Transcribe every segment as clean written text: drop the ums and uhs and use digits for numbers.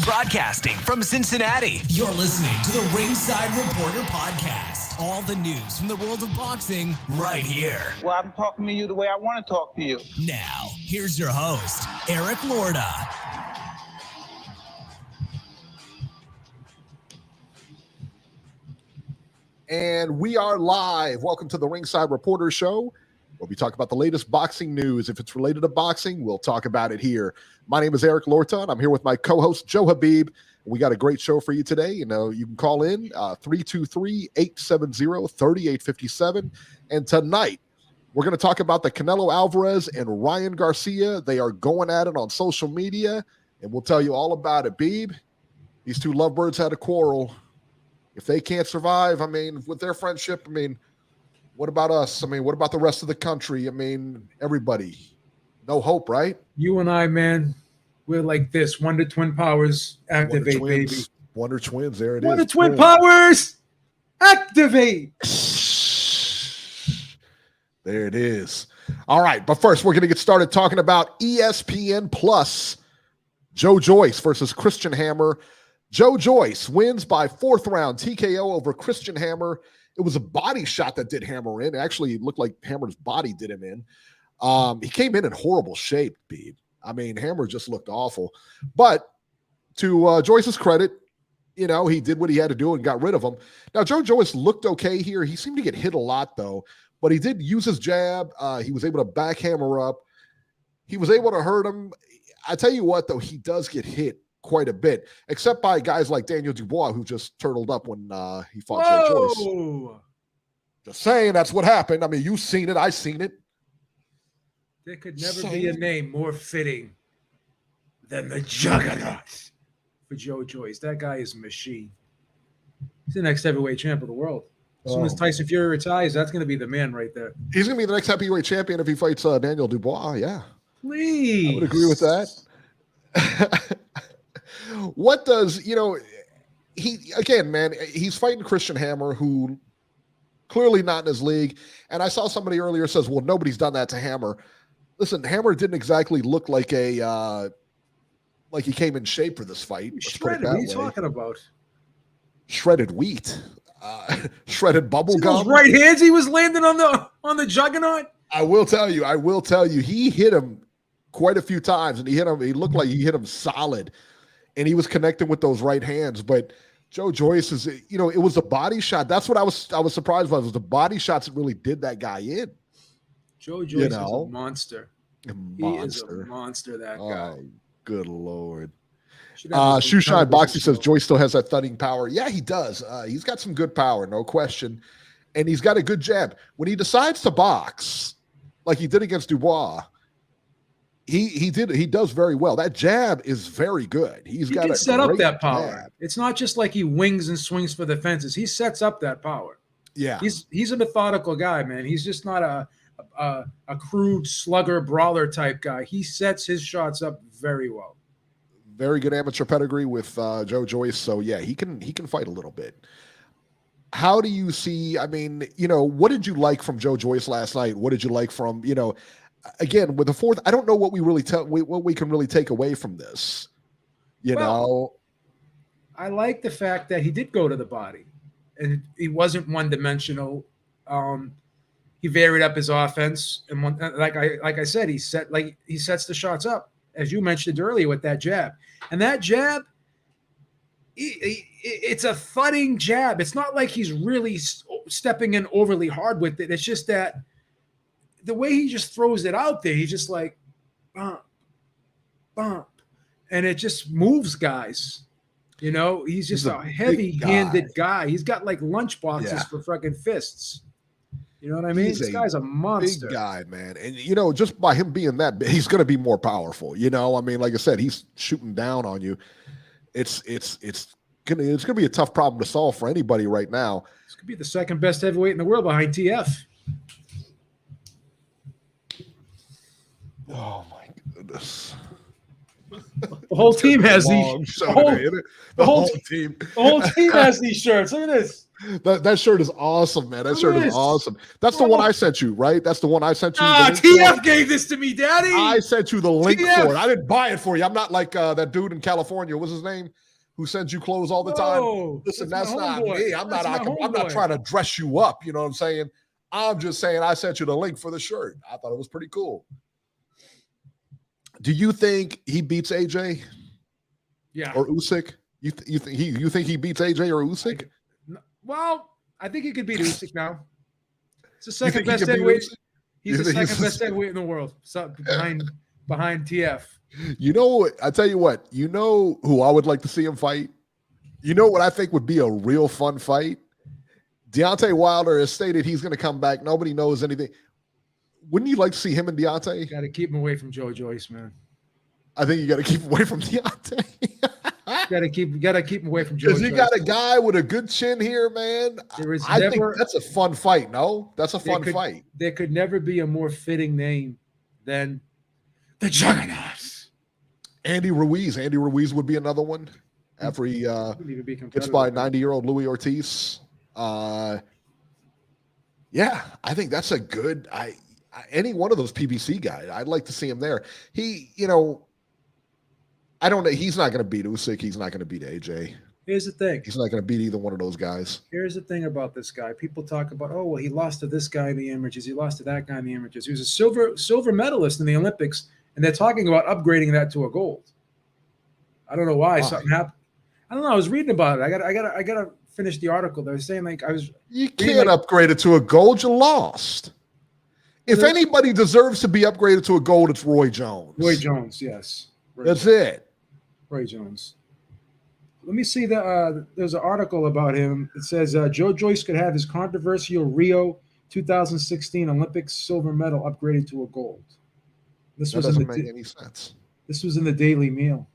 Broadcasting from Cincinnati, you're listening to the Ringside Reporter Podcast. All the news from the world of boxing right here. Well, I'm talking to you the way I want to talk to you. Now, here's your host, Eric Lorda. And we are live. Welcome to the Ringside Reporter Show, where we talk about the latest boxing news. If it's related to boxing, we'll talk about it here. My name is Eric Lorton. I'm here with my co-host, Joe Habib. We got a great show for you today. You can call in 323-870-3857. And tonight, we're going to talk about the Canelo Alvarez and Ryan Garcia. They are going at it on social media, and we'll tell you all about it. Beeb, these two lovebirds had a quarrel. If they can't survive, with their friendship, what about us? What about the rest of the country? Everybody. No hope, right? You and I, man, we're like this. Wonder Twin Powers, activate, Wonder baby. Wonder Twins, there it is. Wonder Twin Powers, activate. There it is. All right, but first, we're going to get started talking about ESPN Plus. Joe Joyce versus Christian Hammer. Joe Joyce wins by fourth round TKO over Christian Hammer. It was a body shot that did Hammer in. It actually looked like Hammer's body did him in. He came in horrible shape, Beeb. Hammer just looked awful. But to Joyce's credit, he did what he had to do and got rid of him. Now, Joe Joyce looked okay here. He seemed to get hit a lot, though. But he did use his jab. He was able to back Hammer up. He was able to hurt him. I tell you what, though, he does get hit quite a bit, except by guys like Daniel Dubois, who just turtled up when he fought Joe Joyce. Just saying, that's what happened. You've seen it. I've seen it. There could never be a name more fitting than the Juggernaut for Joe Joyce. That guy is a machine. He's the next heavyweight champ of the world. As soon as Tyson Fury retires, that's going to be the man right there. He's going to be the next heavyweight champion if he fights Daniel Dubois. Yeah. Please. I would agree with that. What does, he's fighting Christian Hammer, who clearly not in his league. And I saw somebody earlier says, well, nobody's done that to Hammer. Listen, Hammer didn't exactly look like like he came in shape for this fight. Shredded. What are you talking about? Shredded wheat. Shredded bubble gum. Those right hands he was landing on the Juggernaut. I will tell you, he hit him quite a few times, and he looked like he hit him solid. And he was connecting with those right hands. But Joe Joyce is, it was a body shot. That's what I was surprised by. It was the body shots that really did that guy in. Joe Joyce is a monster. He is a monster, that guy. Oh, good Lord. Shoeshine Boxing says Joyce still has that thudding power. Yeah, he does. He's got some good power, no question. And he's got a good jab. When he decides to box, like he did against Dubois, he does very well. That jab is very good. He can set up that power. Jab. It's not just like he wings and swings for the fences. He sets up that power. Yeah. He's a methodical guy, man. He's just not a crude slugger brawler type guy. He sets his shots up very well. Very good amateur pedigree with Joe Joyce. So yeah, he can fight a little bit. How do you see, what did you like from Joe Joyce last night? What did you like from, again, with the fourth, I don't know what we can really take away from this. I like the fact that he did go to the body, and he wasn't one-dimensional. He varied up his offense, and like I said, he sets the shots up, as you mentioned earlier, with that jab. And that jab, it's a thudding jab. It's not like he's really stepping in overly hard with it. It's just that the way he just throws it out there, he's just like, bump, bump. And it just moves guys. He's just a heavy-handed guy. He's got like lunch boxes for fucking fists. You know what I mean? This guy's a monster. Big guy, man. And, just by him being that big, he's going to be more powerful. Like I said, he's shooting down on you. It's going to be a tough problem to solve for anybody right now. This could be the second best heavyweight in the world behind TF. Oh my goodness! The whole team has these. The whole team. The whole team has these shirts. Look at this. That shirt is awesome, man. That shirt is awesome. That's the one I sent you, right? That's the one I sent you. TF gave this to me, Daddy. I sent you the link TF. for it. I didn't buy it for you. I'm not like that dude in California. What's his name? Who sends you clothes all the time? Listen, that's not me. I'm not trying to dress you up. You know what I'm saying? I'm just saying I sent you the link for the shirt. I thought it was pretty cool. Do you think he beats AJ? Yeah. Or Usyk? You think he beats AJ or Usyk? Well, I think he could beat Usyk now. It's the second best heavyweight. He's the second best heavyweight in the world, behind TF. You know, I tell you what. You know who I would like to see him fight? You know what I think would be a real fun fight? Deontay Wilder has stated he's going to come back. Nobody knows anything. Wouldn't you like to see him and Deontay? Got to keep him away from Joe Joyce, man. I think you got to keep him away from Deontay. got to keep him away from Joe. Because you got a guy with a good chin here, man. I think that's a fun fight. No, that's a fun fight. There could never be a more fitting name than the Juggernaut. Andy Ruiz. Andy Ruiz would be another one after he gets by 90-year-old Louis Ortiz. Yeah, I think that's a good. Any one of those PBC guys, I'd like to see him there. He, I don't know. He's not going to beat Usyk. He's not going to beat AJ. Here's the thing. He's not going to beat either one of those guys. Here's the thing about this guy. People talk about, oh, well, he lost to this guy in the images. He lost to that guy in the images. He was a silver medalist in the Olympics, and they're talking about upgrading that to a gold. I don't know why. Something happened. I don't know. I was reading about it. I gotta finish the article. They were saying you can't upgrade it to a gold. You lost. If anybody deserves to be upgraded to a gold, it's Roy Jones. Roy Jones, yes. That's it. Roy Jones. Let me see there's an article about him. It says Joe Joyce could have his controversial Rio 2016 Olympics silver medal upgraded to a gold. This doesn't make any sense. This was in the Daily Mail.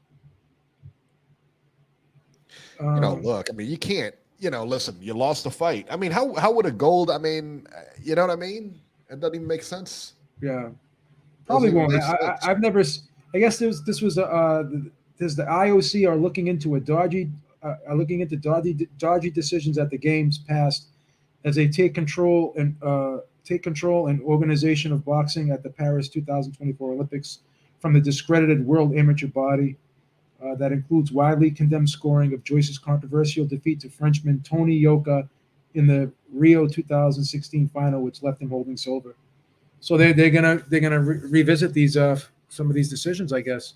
Look, I mean, you can't, listen, you lost the fight. I mean, how would a gold, I mean, you know what I mean? It doesn't even make sense. Yeah. Probably won't. I've never, I guess there's the IOC are looking into dodgy decisions at the games past as they take control and organization of boxing at the Paris 2024 Olympics from the discredited world amateur body. That includes widely condemned scoring of Joyce's controversial defeat to Frenchman Tony Yoka in the Rio 2016 final, which left him holding silver. So they're gonna revisit these some of these decisions, I guess.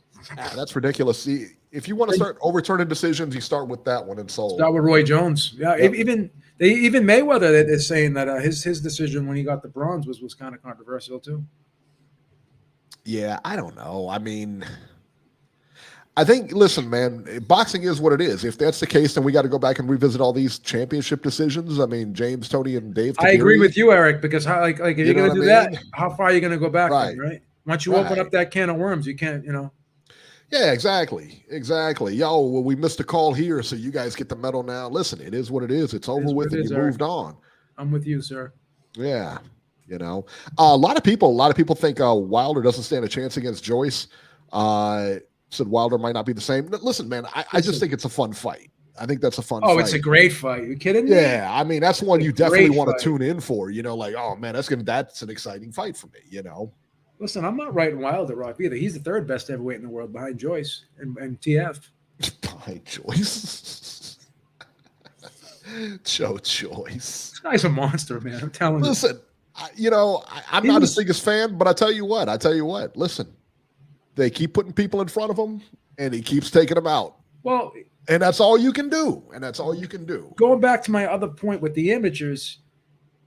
That's ridiculous. See, if you want to start overturning decisions, you start with that one and solve. Start with Roy Jones. Yeah, yep. Even Mayweather is saying that his decision when he got the bronze was kind of controversial too. Yeah, I don't know. I mean, I think, listen, man, boxing is what it is. If that's the case, then we got to go back and revisit all these championship decisions. I mean, James, Tony, and Dave. I agree with you, Eric, because how, if you're going to do that, how far are you going to go back? Right. Then, right? Once you open up that can of worms, you can't, Yeah, exactly. Yo, well, we missed a call here, so you guys get the medal now. Listen, it is what it is. It's over with, and you moved on. I'm with you, sir. Yeah, a lot of people think Wilder doesn't stand a chance against Joyce. Said Wilder might not be the same. Listen, man, I just think it's a fun fight. I think that's a fun fight. Oh, it's a great fight. You kidding me? Yeah, I mean, that's one you definitely want to tune in for. Like, oh man, that's an exciting fight for me. Listen, I'm not writing Wilder off either. He's the third best heavyweight in the world behind Joyce and TF. Behind Joyce. Joe Joyce. This guy's a monster, man. I'm telling you. Listen, I'm not his biggest fan, but I tell you what. Listen. They keep putting people in front of him, and he keeps taking them out. Well, and that's all you can do. Going back to my other point with the amateurs,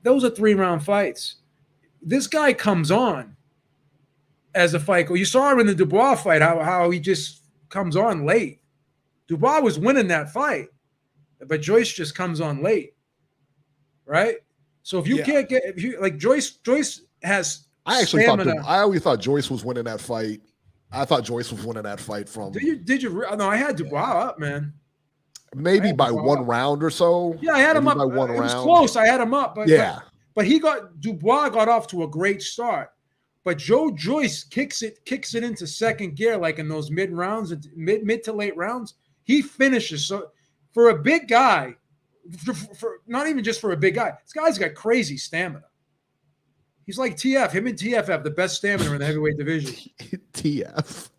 those are 3-round fights. This guy comes on as a fight. You saw him in the Dubois fight, how he just comes on late. Dubois was winning that fight, but Joyce just comes on late, right? So if you can't get, Joyce has. I always thought Joyce was winning that fight. I thought Joyce was winning that fight from. Did you? No, I had Dubois up, man. Maybe by one round or so. Yeah, I had him up. By one round. It was close. I had him up, but but Dubois got off to a great start. But Joe Joyce kicks it into second gear, like in those mid rounds, mid to late rounds. He finishes. So for a big guy for not even just for a big guy. This guy's got crazy stamina. He's like TF. Him and TF have the best stamina in the heavyweight division. TF.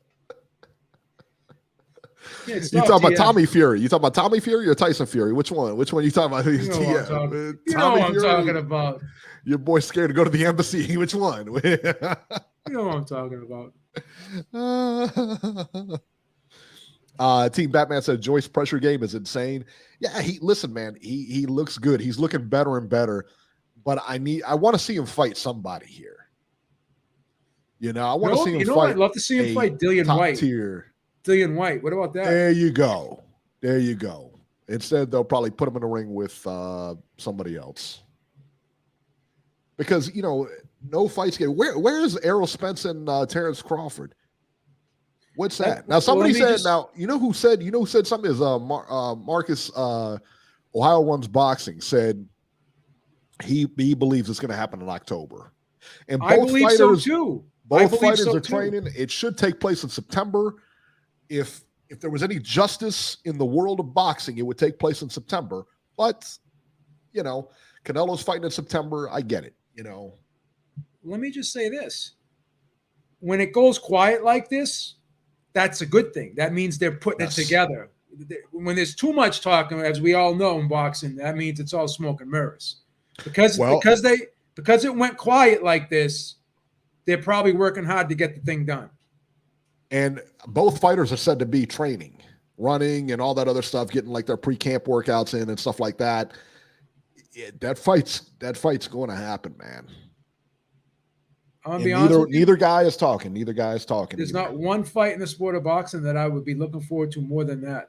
Yeah, You talking about Tommy Fury? You talking about Tommy Fury or Tyson Fury? Which one? Which one you talking about? You know what I'm talking about. Your boy's scared to go to the embassy. Which one? You know what I'm talking about. Team Batman said Joyce pressure game is insane. Yeah, listen, man. He looks good. He's looking better and better. But I want to see him fight somebody here. You know, I want to see him fight. I'd love to see him fight Dillian White. Dillian White. What about that? There you go. There you go. Instead, they'll probably put him in the ring with somebody else. Because, you know, no fights get. Where is Errol Spence and Terrence Crawford? What's that? Now, somebody said. Now, you know who said something is Marcus Ohio Runs Boxing said he believes it's going to happen in October, and both I believe fighters so too. Both fighters are training. It should take place in September. If there was any justice in the world of boxing, it would take place in September. But, you know, Canelo's fighting in September. I get it, you know. Let me just say this. When it goes quiet like this, that's a good thing. That means they're putting it together. When there's too much talking, as we all know in boxing, that means it's all smoke and mirrors. Because it went quiet like this, they're probably working hard to get the thing done. And both fighters are said to be training, running, and all that other stuff, getting like their pre-camp workouts in and stuff like that. That fight's going to happen, man. I'll be honest with you. Neither guy is talking. Neither guy is talking. There's not one fight in the sport of boxing that I would be looking forward to more than that.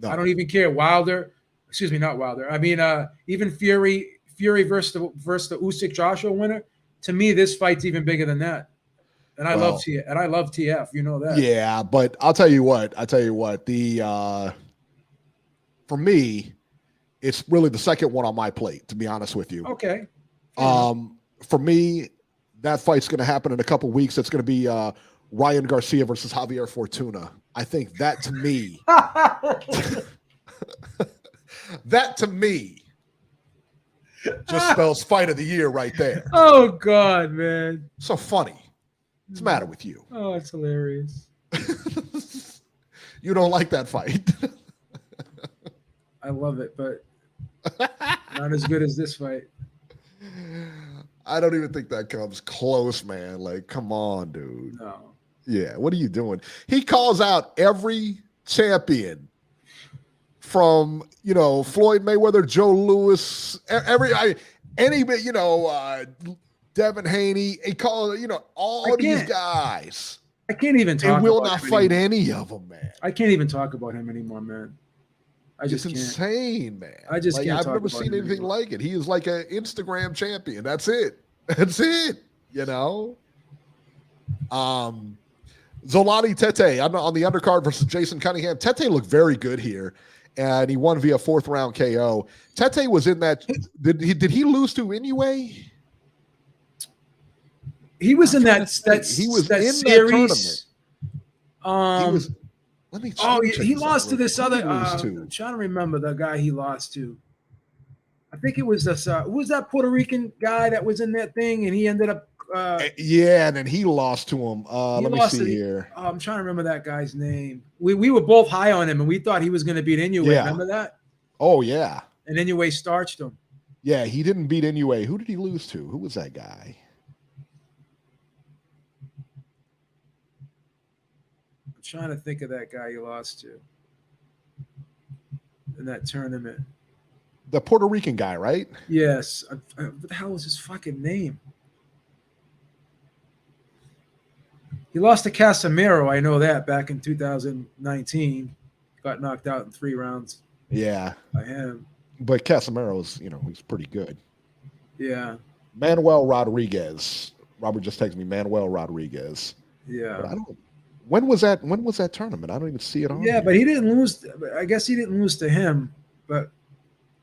No. I don't even care. Not Wilder. I mean, even Fury versus the Usyk Joshua winner. To me, this fight's even bigger than that. And I love TF. You know that. Yeah, but I'll tell you what. The for me, it's really the second one on my plate, to be honest with you. Okay. For me, that fight's going to happen in a couple weeks. It's going to be Ryan Garcia versus Javier Fortuna. I think that to me, just spells fight of the year right there. Oh God, man! So funny. What's the matter with you? Oh, it's hilarious. You don't like that fight. I love it, but not as good as this fight. I don't even think that comes close, man. Like, come on, dude. No. Yeah, what are you doing? He calls out every champion from, you know, Floyd Mayweather, Joe Louis, Devin Haney. He calls, all these guys. I can't even talk. And will not fight any of them, man. I can't even talk about him anymore, man. It's insane, man. I just can't. I've never seen anything like it. He is like an Instagram champion. That's it. You know. Zolani Tete on the undercard versus Jason Cunningham. Tete looked very good here, and he won via 4th round KO. Tete was in that. Did he lose to Inoue? He was in that. He was that in series. That tournament. He was. Let me. He lost to this other. I'm trying to remember the guy he lost to. I think it was this. Who was that Puerto Rican guy that was in that thing, and he ended up. And then he lost to him. Let me see here. I'm trying to remember that guy's name. We were both high on him, and we thought he was going to beat Inoue. Yeah. Remember that? Oh yeah. And Inoue starched him. Yeah, he didn't beat Inoue. Who did he lose to? Who was that guy? I'm trying to think of that guy he lost to in that tournament. The Puerto Rican guy, right? Yes. What the hell was his fucking name? He lost to Casemiro. I know that back in 2019. Got knocked out in 3 rounds. Yeah. By him. But Casemiro's, he's pretty good. Yeah. Manuel Rodriguez. Robert just texted me Manuel Rodriguez. Yeah. But when was that tournament? I don't even see it on. Yeah, but he didn't lose. I guess he didn't lose to him. But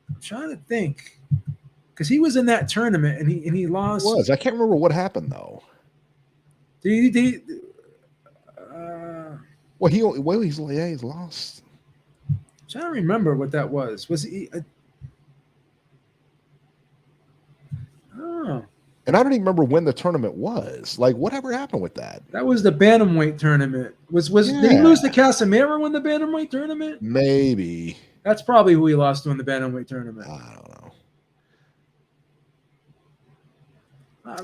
I'm trying to think. Because he was in that tournament and he lost. He was. I can't remember what happened though. He's lost. I'm trying to remember what that was. Was he? And I don't even remember when the tournament was. Like, whatever happened with that? That was the bantamweight tournament. Did he lose to Casemiro in the bantamweight tournament? Maybe. That's probably who he lost to in the bantamweight tournament. I don't know.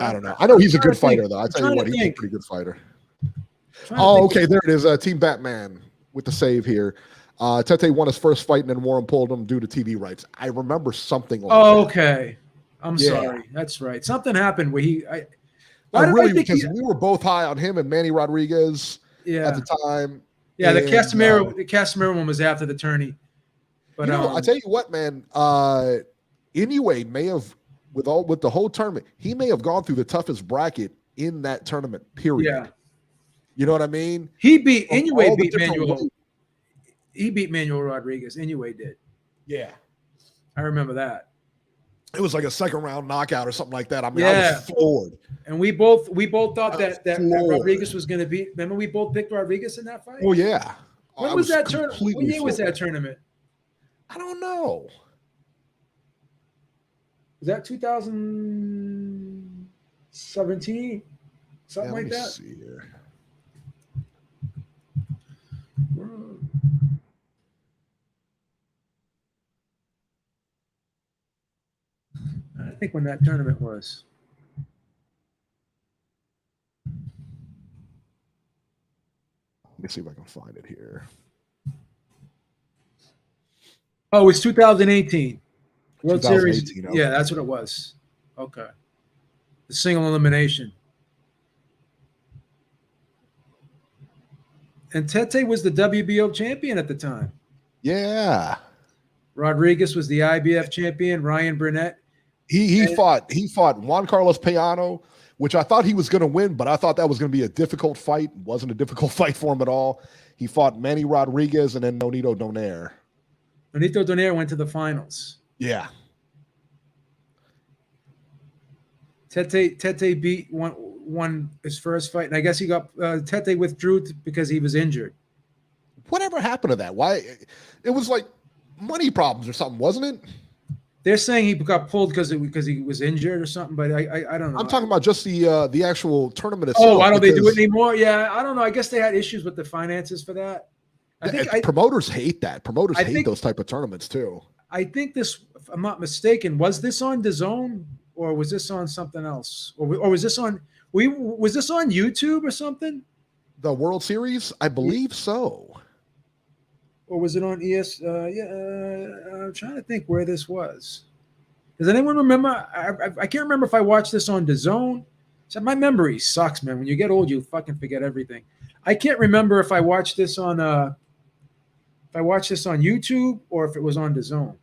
I don't know. I know he's a good fighter, though. I tell you what, he's a pretty good fighter. Oh, okay. There it is. Team Batman with the save here. Tete won his first fight and then Warren pulled him due to TV rights. I remember something like that. Okay. I'm sorry. That's right. Something happened where because we were both high on him and Manny Rodriguez at the time. Yeah, the Casemiro one was after the tourney. But I tell you what, man, Inoue may have with the whole tournament, he may have gone through the toughest bracket in that tournament, period. Yeah. You know what I mean? Inoue beat Manuel. He beat Manuel Rodriguez. Inoue did. Yeah. I remember that. It was like a second round knockout or something like that. I mean, I was floored. And we both thought that Rodriguez was going to beat. Remember, we both picked Rodriguez in that fight. Oh yeah. When was that tournament? What year was that tournament? I don't know. Was that 2017? Something like that. See here. I think when that tournament was. Let me see if I can find it here. Oh, it's 2018. World 2018, Series. okay. Yeah, that's what it was. Okay. The single elimination. And Tete was the WBO champion at the time. Yeah. Rodriguez was the IBF champion. Ryan Burnett. He fought Juan Carlos Payano, which I thought he was going to win, but I thought that was going to be a difficult fight. It wasn't a difficult fight for him at all. He fought Manny Rodriguez and then Nonito Donaire. Nonito Donaire went to the finals. Yeah. Tete beat won his first fight, and I guess he got Tete withdrew because he was injured. Whatever happened to that? Why? It was like money problems or something, wasn't it? They're saying he got pulled because he was injured or something, but I don't know. I'm talking about just the actual tournament itself. Oh, why don't they do it anymore? Yeah, I don't know. I guess they had issues with the finances for that. Promoters hate that. Promoters hate those type of tournaments too. I think this, if I'm not mistaken, was this on DAZN or was this on something else? Or was this on was this on YouTube or something? The World Series? I believe so. Or was it on ES? I'm trying to think where this was. Does anyone remember? I can't remember if I watched this on DAZN. So my memory sucks, man. When you get old, you fucking forget everything. I can't remember if I watched this on YouTube or if it was on DAZN.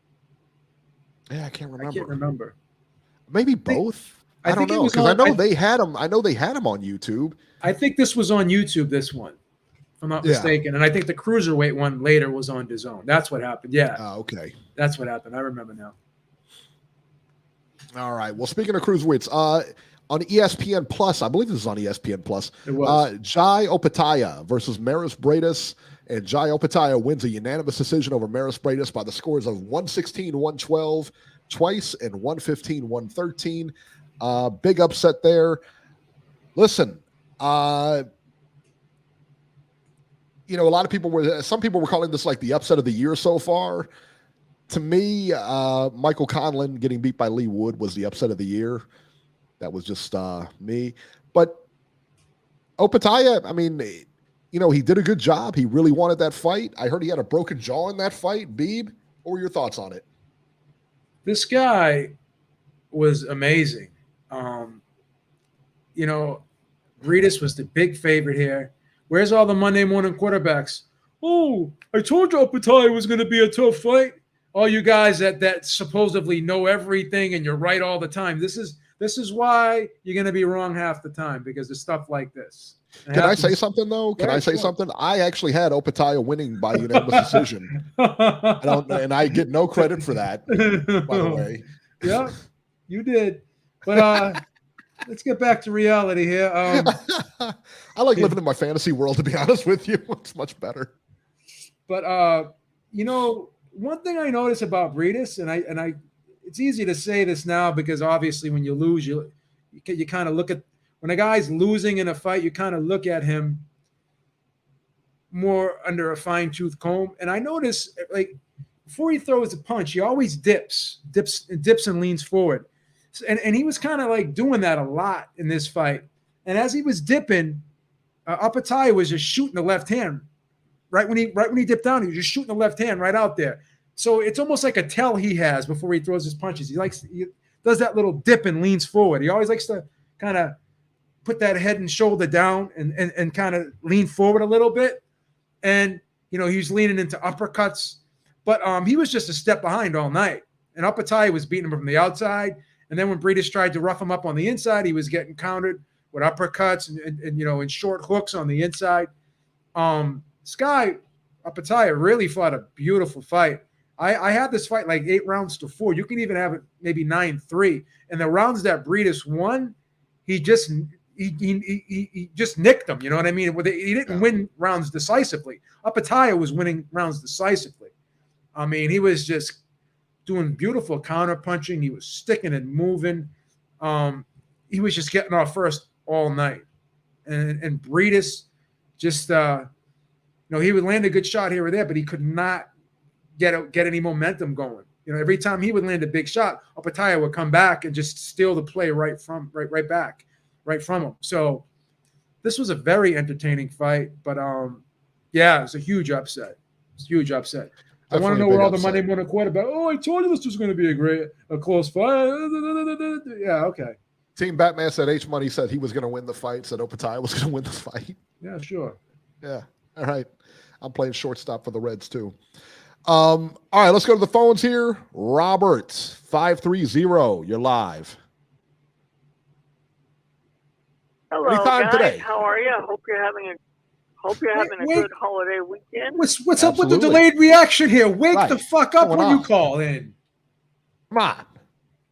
Yeah, I can't remember. I Maybe both. I don't know because I know they had them. I know they had them on YouTube. I think this was on YouTube. This one. If I'm not mistaken. And I think the cruiserweight one later was on DAZN. That's what happened. Yeah. Okay. That's what happened. I remember now. All right. Well, speaking of cruiserweights, on ESPN Plus, I believe this is on ESPN Plus. It was. Jai Opetaia versus Maris Briedis, and Jai Opetaia wins a unanimous decision over Maris Briedis by the scores of 116-112 twice and 115-113. Big upset there. Listen, a lot of some people were calling this like the upset of the year so far. To me, Michael Conlan getting beat by Lee Wood was the upset of the year. That was just me. But Opetaia, I mean, he did a good job. He really wanted that fight. I heard he had a broken jaw in that fight. Beeb, what were your thoughts on it? This guy was amazing. Briedis was the big favorite here. Where's all the Monday morning quarterbacks? Oh, I told you Opetaia was going to be a tough fight. All you guys that supposedly know everything and you're right all the time. This is why you're going to be wrong half the time, because of stuff like this. Can I say something though? Can I say something? I actually had Opetaia winning by unanimous decision. And I get no credit for that, by the way. Yeah, you did. But let's get back to reality here. I like living in my fantasy world, to be honest with you. It's much better. But one thing I notice about Briedis, and I it's easy to say this now because obviously when you lose, You kind of look at when a guy's losing in a fight, you kind of look at him more under a fine-tooth comb. And I notice, like, before he throws a punch, he always dips and leans forward. And he was kind of like doing that a lot in this fight. And as he was dipping, Apataya was just shooting the left hand. Right when he dipped down, he was just shooting the left hand right out there. So it's almost like a tell he has before he throws his punches. He does that little dip and leans forward. He always likes to kind of put that head and shoulder down and kind of lean forward a little bit. And, he was leaning into uppercuts. But he was just a step behind all night. And Apataya was beating him from the outside. And then when Briedis tried to rough him up on the inside, he was getting countered with uppercuts and short hooks on the inside. This guy, Apataya, really fought a beautiful fight. I had this fight like 8 rounds to 4. You can even have it maybe 9-3. And the rounds that Briedis won, he just nicked them. You know what I mean? He didn't win rounds decisively. Apataya was winning rounds decisively. I mean, he was just doing beautiful counter punching. He was sticking and moving. He was just getting off first all night. And Briedis just he would land a good shot here or there, but he could not get any momentum going. Every time he would land a big shot, Apataya would come back and just steal the play right from him. So this was a very entertaining fight, but it was a huge upset. It's a huge upset. I want to know where all the Monday morning quarterback. Oh, I told you this was going to be a close fight. Yeah, okay. Team Batman said H Money said he was going to win the fight. Said Opataya was going to win the fight. Yeah, sure. Yeah. All right. I'm playing shortstop for the Reds too. All right, let's go to the phones here. Robert 530, you're live. Hello, Anytime guys. today. How are you? Hope you're having a good holiday weekend. What's up with the delayed reaction here? Wake the fuck up when you call in. Come on.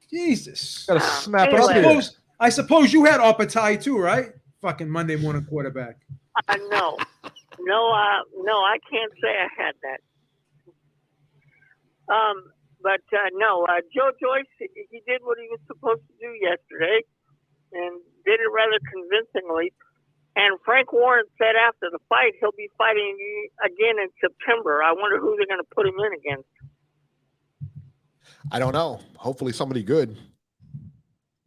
Jesus. Gotta snap anyway. it up here. I suppose you had Apataya too, right? Fucking Monday morning quarterback. No, I can't say I had that. But Joe Joyce, he did what he was supposed to do yesterday, and did it rather convincingly. And Frank Warren said after the fight he'll be fighting again in September. I wonder who they're going to put him in against. I don't know. Hopefully somebody good.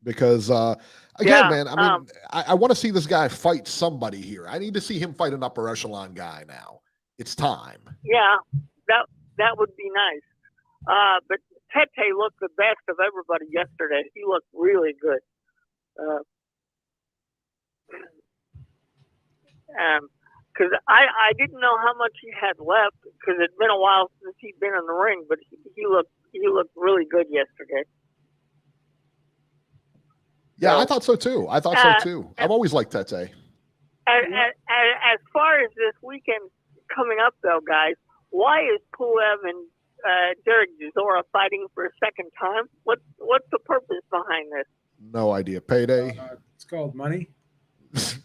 Because, man, I mean, I want to see this guy fight somebody here. I need to see him fight an upper echelon guy now. It's time. Yeah, that would be nice. But Tete looked the best of everybody yesterday. He looked really good. Because I didn't know how much he had left because it'd been a while since he'd been in the ring, but he looked really good yesterday. Yeah, I thought so too. I've always liked Tete. As far as this weekend coming up, though, guys, why is Pulev and Derek Chisora fighting for a second time? What's the purpose behind this? No idea. Payday. It's called money. Because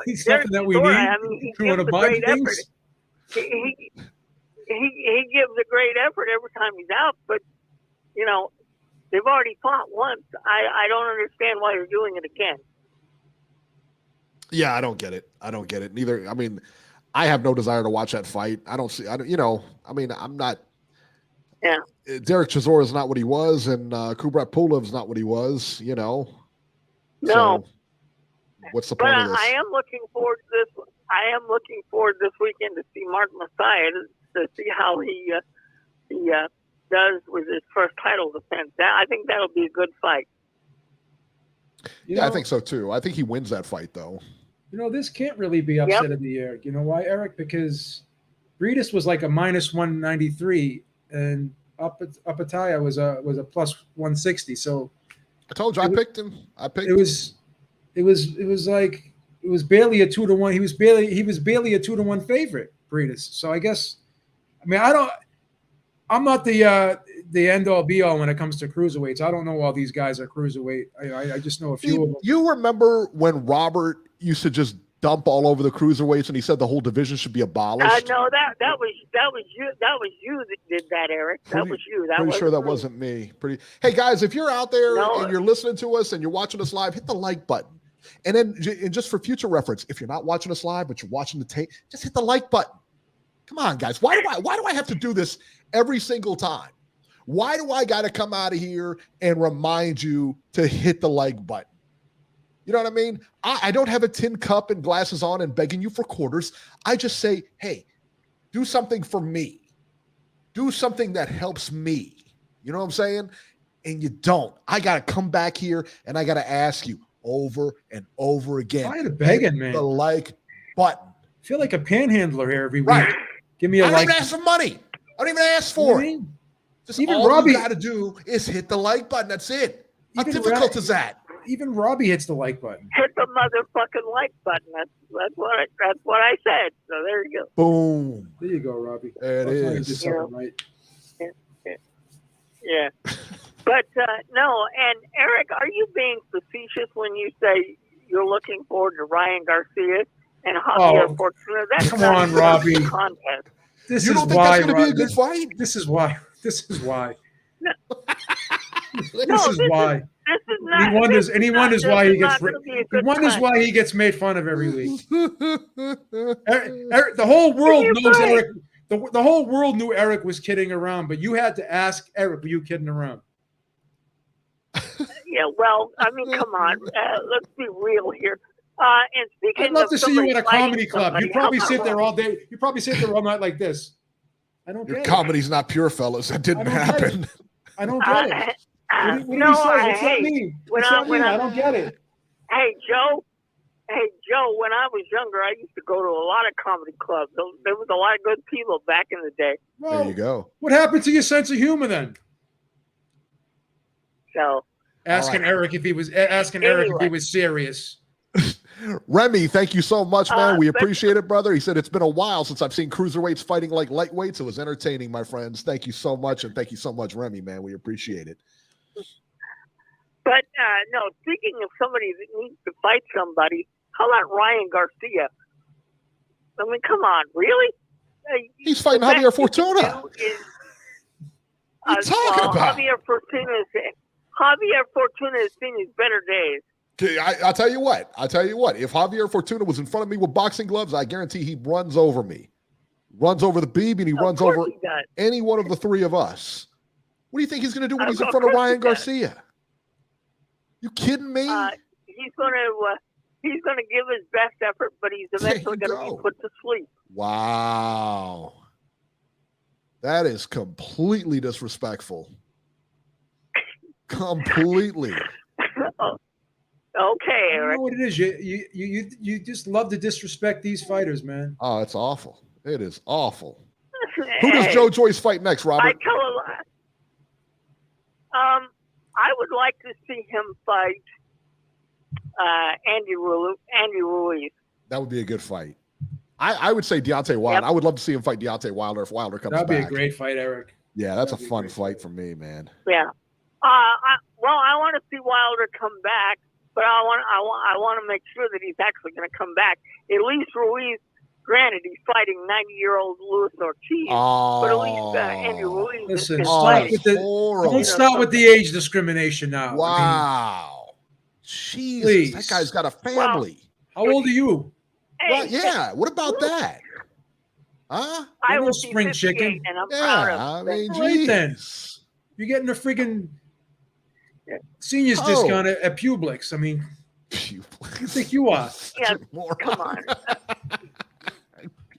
he's Derek something that we Chisora, need. I mean, he gives a great effort. He gives a great effort every time he's out, but they've already fought once. I don't understand why they're doing it again. Yeah, I don't get it. Neither. I mean, I have no desire to watch that fight. I'm not. Yeah. Derek Chisora is not what he was, and Kubrat Pulev's not what he was. No. So what's the point of this? I am looking forward to this. I am looking forward this weekend to see Mark Messiah to see how he does with his first title defense. I think that'll be a good fight. I think so too. I think he wins that fight though. This can't really be upset of the year. You know why, Eric? Because Briedis was like a minus 193, and Apataya was a plus 160. So I told you I picked him. It was barely a 2-1. He was barely a 2-1 favorite, Briedis. So I guess, I'm not the end all be all when it comes to cruiserweights. I don't know all these guys are cruiserweight. I just know a few of them. You remember when Robert used to just dump all over the cruiserweights, and he said the whole division should be abolished? No, that was you that did that, Eric. That was you. Pretty sure that wasn't me. Hey guys, if you're out there and you're listening to us and you're watching us live, hit the like button. And then, and just for future reference, if you're not watching us live but you're watching the tape, just hit the like button. Come on, guys. Why do I have to do this every single time? Why do I got to come out of here and remind you to hit the like button? You know what I mean? I don't have a tin cup and glasses on and begging you for quarters. I just say, hey, do something for me. Do something that helps me. You know what I'm saying? And you don't. I got to come back here and I got to ask you over and over again. Why are you begging, man? The like button. I feel like a panhandler here every week. Right. Give me a I don't like. even ask for money. I don't even ask for it. Just even all Robbie, you got to do is hit the like button. That's it. How Even difficult is that? Even Robbie hits the like button. Hit the motherfucking like button. That's what I said. So there you go. Boom. There you go, Robbie. There it is. Right. Yeah. But no, and Eric, are you being facetious when you say you're looking forward to Ryan Garcia and Javier Fortuna? That's come not on, a Robbie. contest. This You is don't think why, that's going to be a good fight? This is why. This is why. No. This is why. This is not. He wonders, and he wonders why he gets. He wonders why he gets made fun of every week. Eric, the whole world knows Eric. The whole world knew Eric was kidding around, but you had to ask Eric, were you kidding around? Yeah, well, I mean, come on. Let's be real here. And speaking I'd love of to see you at a comedy fighting club. somebody, You probably how sit about there all day. You probably sit there all night like this. I don't Your get comedy's not pure, fellas. That didn't happen. I don't get it. What do no, you say? What's hey, that mean? when What's that mean? I I don't get it. Hey, Joe, when I was younger, I used to go to a lot of comedy clubs. There was a lot of good people back in the day. Well, There you go. What happened to your sense of humor then? So asking Eric if he was serious. Remy, thank you so much, man. We thank appreciate it, brother. He said it's been a while since I've seen cruiserweights fighting like lightweights. It was entertaining, my friends. Thank you so much, and thank you so much, Remy, man. We appreciate it. But no, speaking of somebody that needs to fight somebody, how about Ryan Garcia? I mean, come on, really? He's fighting Javier Fortuna. What are you talking about? Javier Fortuna has seen his better days. I'll tell you what. If Javier Fortuna was in front of me with boxing gloves, I guarantee he runs over me. Runs over the Beeb, and he runs over any one of the three of us. What do you think he's going to do when he's in front of Ryan Garcia? You kidding me? He's going to give his best effort, but he's eventually going to be put to sleep. Wow. That is completely disrespectful. Completely. Okay, Eric. You know what it is? You just love to disrespect these fighters, man. Oh, it's awful. It is awful. Who does Joe Joyce fight next, Robert? I tell a lot. I would like to see him fight Andy Ruiz. That would be a good fight. I would say Deontay Wilder. Yep. I would love to see him fight Deontay Wilder if Wilder comes back. That'd be a great fight, Eric. Yeah, that's a fun fight for me, man. Yeah. I want to see Wilder come back, but I want to make sure that he's actually going to come back. At least Ruiz, granted, he's fighting 90-year-old Luis Ortiz, but at least Andy Ruiz. Listen, don't start with the age discrimination now. Wow. Jesus, please. That guy's got a family. How old are you? Well, yeah. What about that? Huh? I was was spring chicken, and I'm proud of it. I mean, right then. You're getting a friggin' seniors discount at Publix. I mean, who you think you are? Yeah, come on.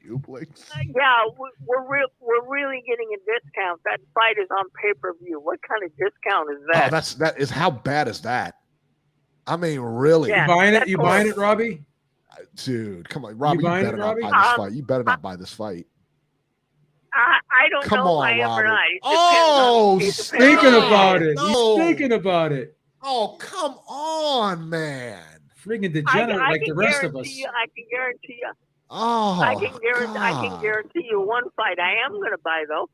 Publix. Yeah, we're really getting a discount. That fight is on pay-per-view. What kind of discount is that? Oh, that is how bad is that? I mean, really? Yeah, you buying it, Robbie? Dude, come on, Robbie. You better not buy this fight. You better not buy this fight. I don't know if I am or not. Oh, he's thinking about it. No. He's thinking about it. Oh, come on, man. Friggin' degenerate like the rest of us. I can guarantee you. Oh, I can guarantee you one fight I am going to buy, though.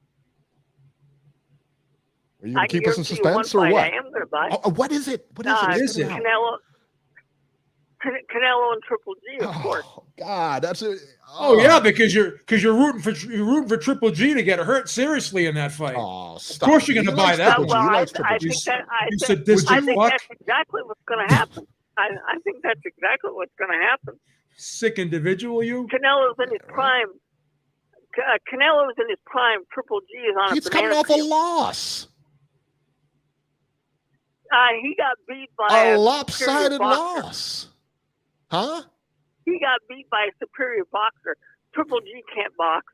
Are you going to keep us in suspense or what? I am going to buy. Oh, what is it? What is it? Is it? Canelo and Triple G, of course. Oh God, that's it. Oh yeah, because you're rooting for Triple G to get hurt seriously in that fight. Oh, Of stop. course you're He going to buy likes that Triple one. G. He Well, likes Triple I G. think that I You think, sadistic I think fuck. that's exactly what's going to happen. I think that's exactly what's going to happen. Sick individual, you. Canelo's in his prime. Canelo's in his prime. Triple G is on He's a coming banana off a peel. loss. He got beat by A superior lopsided boxer. loss. Huh? He got beat by a superior boxer. Triple G can't box.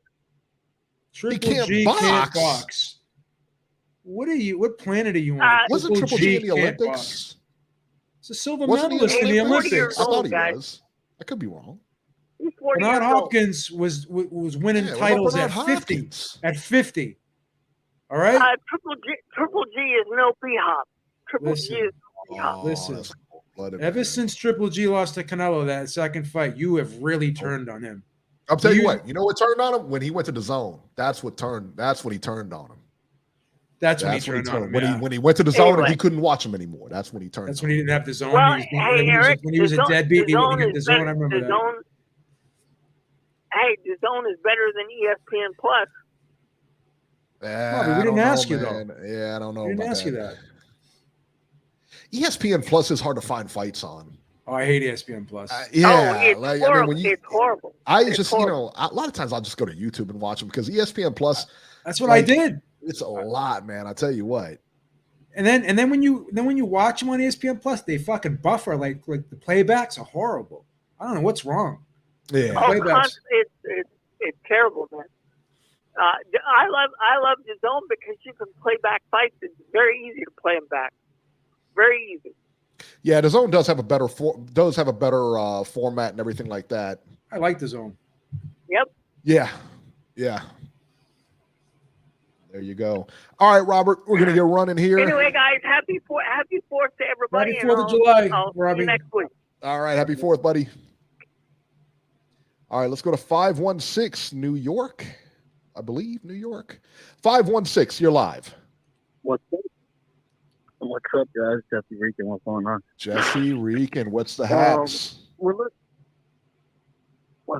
Triple can't G box. can't box. What planet are you on? Wasn't Triple G in the can't Olympics? box. It's a silver Wasn't he in medalist in the the Olympics? Olympics. I thought old, he guys. was. I could be wrong. He's 40 Bernard years old. Hopkins was winning Yeah, what about titles at Bernard 50. Hopkins? At 50. All right? Triple G is no B-hop. Triple G Listen. is no B-hop. Listen. That's cold-blooded, Ever man. since Triple G lost to Canelo that second fight, you have really turned on him. I'll tell you what. You know what turned on him? When he went to the zone. That's when he turned on him. That's when he turned on him. When he went to the zone and Anyway. he couldn't watch him anymore. That's when he turned. That's when he didn't have the zone. Well, He was- hey, Eric, when he was a deadbeat, he got the zone. I remember the that. zone. Hey, the zone is better than ESPN Plus. Bobby, we didn't ask you, though. Yeah, I don't know. I didn't about ask you that. ESPN Plus is hard to find fights on. Oh, I hate ESPN Plus. Yeah, it's horrible. when It's horrible. It's horrible. A lot of times I'll just go to YouTube and watch them because ESPN Plus. That's what I did. It's a lot, man. I tell you what. And then when you watch them on ESPN Plus, they fucking buffer like the playbacks are horrible. I don't know what's wrong. Yeah, Playbacks. It's terrible, man. I love the zone because you can play back fights. It's very easy to play them back. Very easy. Yeah, the zone does have a better format and everything like that. I like the zone. Yep. Yeah. There you go. All right, Robert, we're gonna get running here. Anyway, guys, happy Fourth to everybody. Happy 4th of July, I'll see Robbie. you next week. All right, happy 4th, buddy. All right, let's go to 516 New York. I believe New York. 516, you're live. What's up, guys? Jesse Reekin, what's going on? Jesse Reekin, what's the haps? What's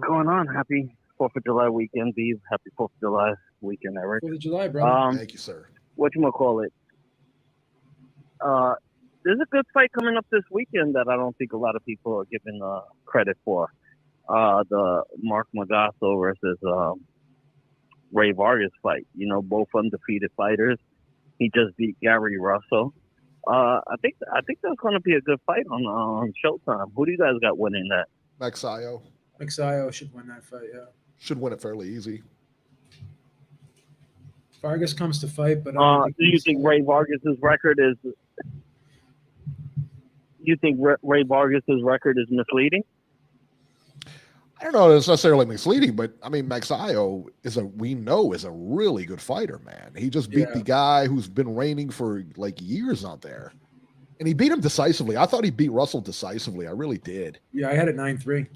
going on? Happy 4th of July weekend, Beeve. Happy 4th of July weekend, Eric. 4th of July, brother. Thank you, sir. Whatchamacallit? There's a good fight coming up this weekend that I don't think a lot of people are giving credit for. The Mark Magasso versus Ray Vargas fight. You know, both undefeated fighters. He just beat Gary Russell. I think that's going to be a good fight on Showtime. Who do you guys got winning that? Maxio Maxio should win that fight, yeah. should win it fairly easy. Vargas comes to fight, but Do you think Ray Vargas's record is? You think Ray Vargas's record is misleading? I don't know if it's necessarily misleading, but I mean, Maxio is a really good fighter, man. He just beat the guy who's been reigning for like years out there. And he beat him decisively. I thought he beat Russell decisively. I really did. Yeah, I had it 9-3.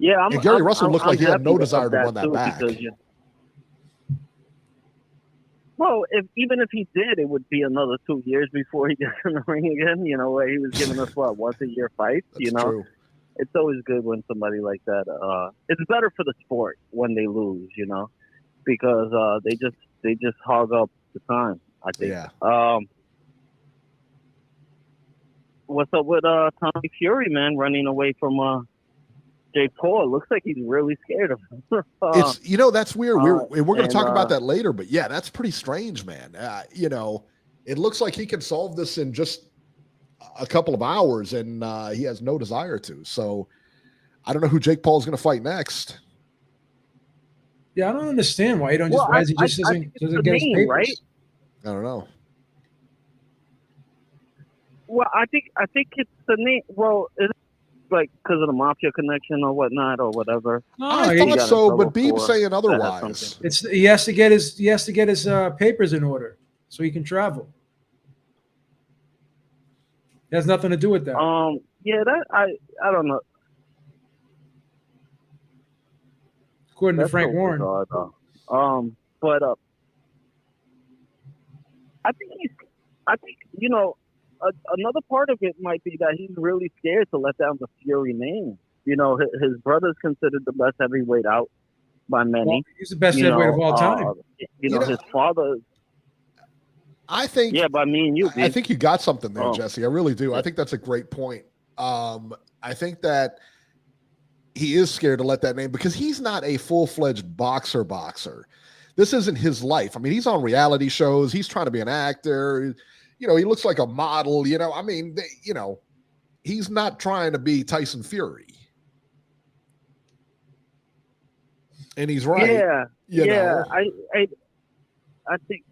Yeah, And Gary Russell looked like he had no happy desire to about run that back. because well, even if he did, it would be another 2 years before he gets in the ring again. You know, where he was giving us once a year fights. That's you know, true. It's always good when somebody like that. It's better for the sport when they lose. You know, because they just hog up the time. I think. Yeah. What's up with Tommy Fury, man, running away from Jake Paul? It looks like he's really scared of him. It's that's weird. We're going to talk about and, that later, but yeah, that's pretty strange, man. It looks like he can solve this in just a couple of hours, and he has no desire to. So I don't know who Jake Paul is going to fight next. Yeah, I don't understand why he don't just. Why is he just doesn't get his papers? Right? I don't know. Well, I think it's the name. Well, it's like because of the mafia connection or whatnot or whatever. No, I he- thought so, but trouble Beeb's for saying that otherwise. something. it's he has to get his papers in order so he can travel. It has nothing to do with that. Yeah, that I don't know. According to That's Frank so Warren. bizarre, though. But I think another part of it might be that he's really scared to let down the Fury name. You know, his brother's considered the best heavyweight out by many. Well, he's the best heavyweight of all time. His father. I think. Yeah, by me and you. I think you got something there, Oh. Jesse. I really do. I think that's a great point. I think that he is scared to let that name because he's not a full-fledged boxer. This isn't his life. I mean, he's on reality shows. He's trying to be an actor. You know, he looks like a model. You know, I mean, he's not trying to be Tyson Fury. And he's right. Yeah, you know. I think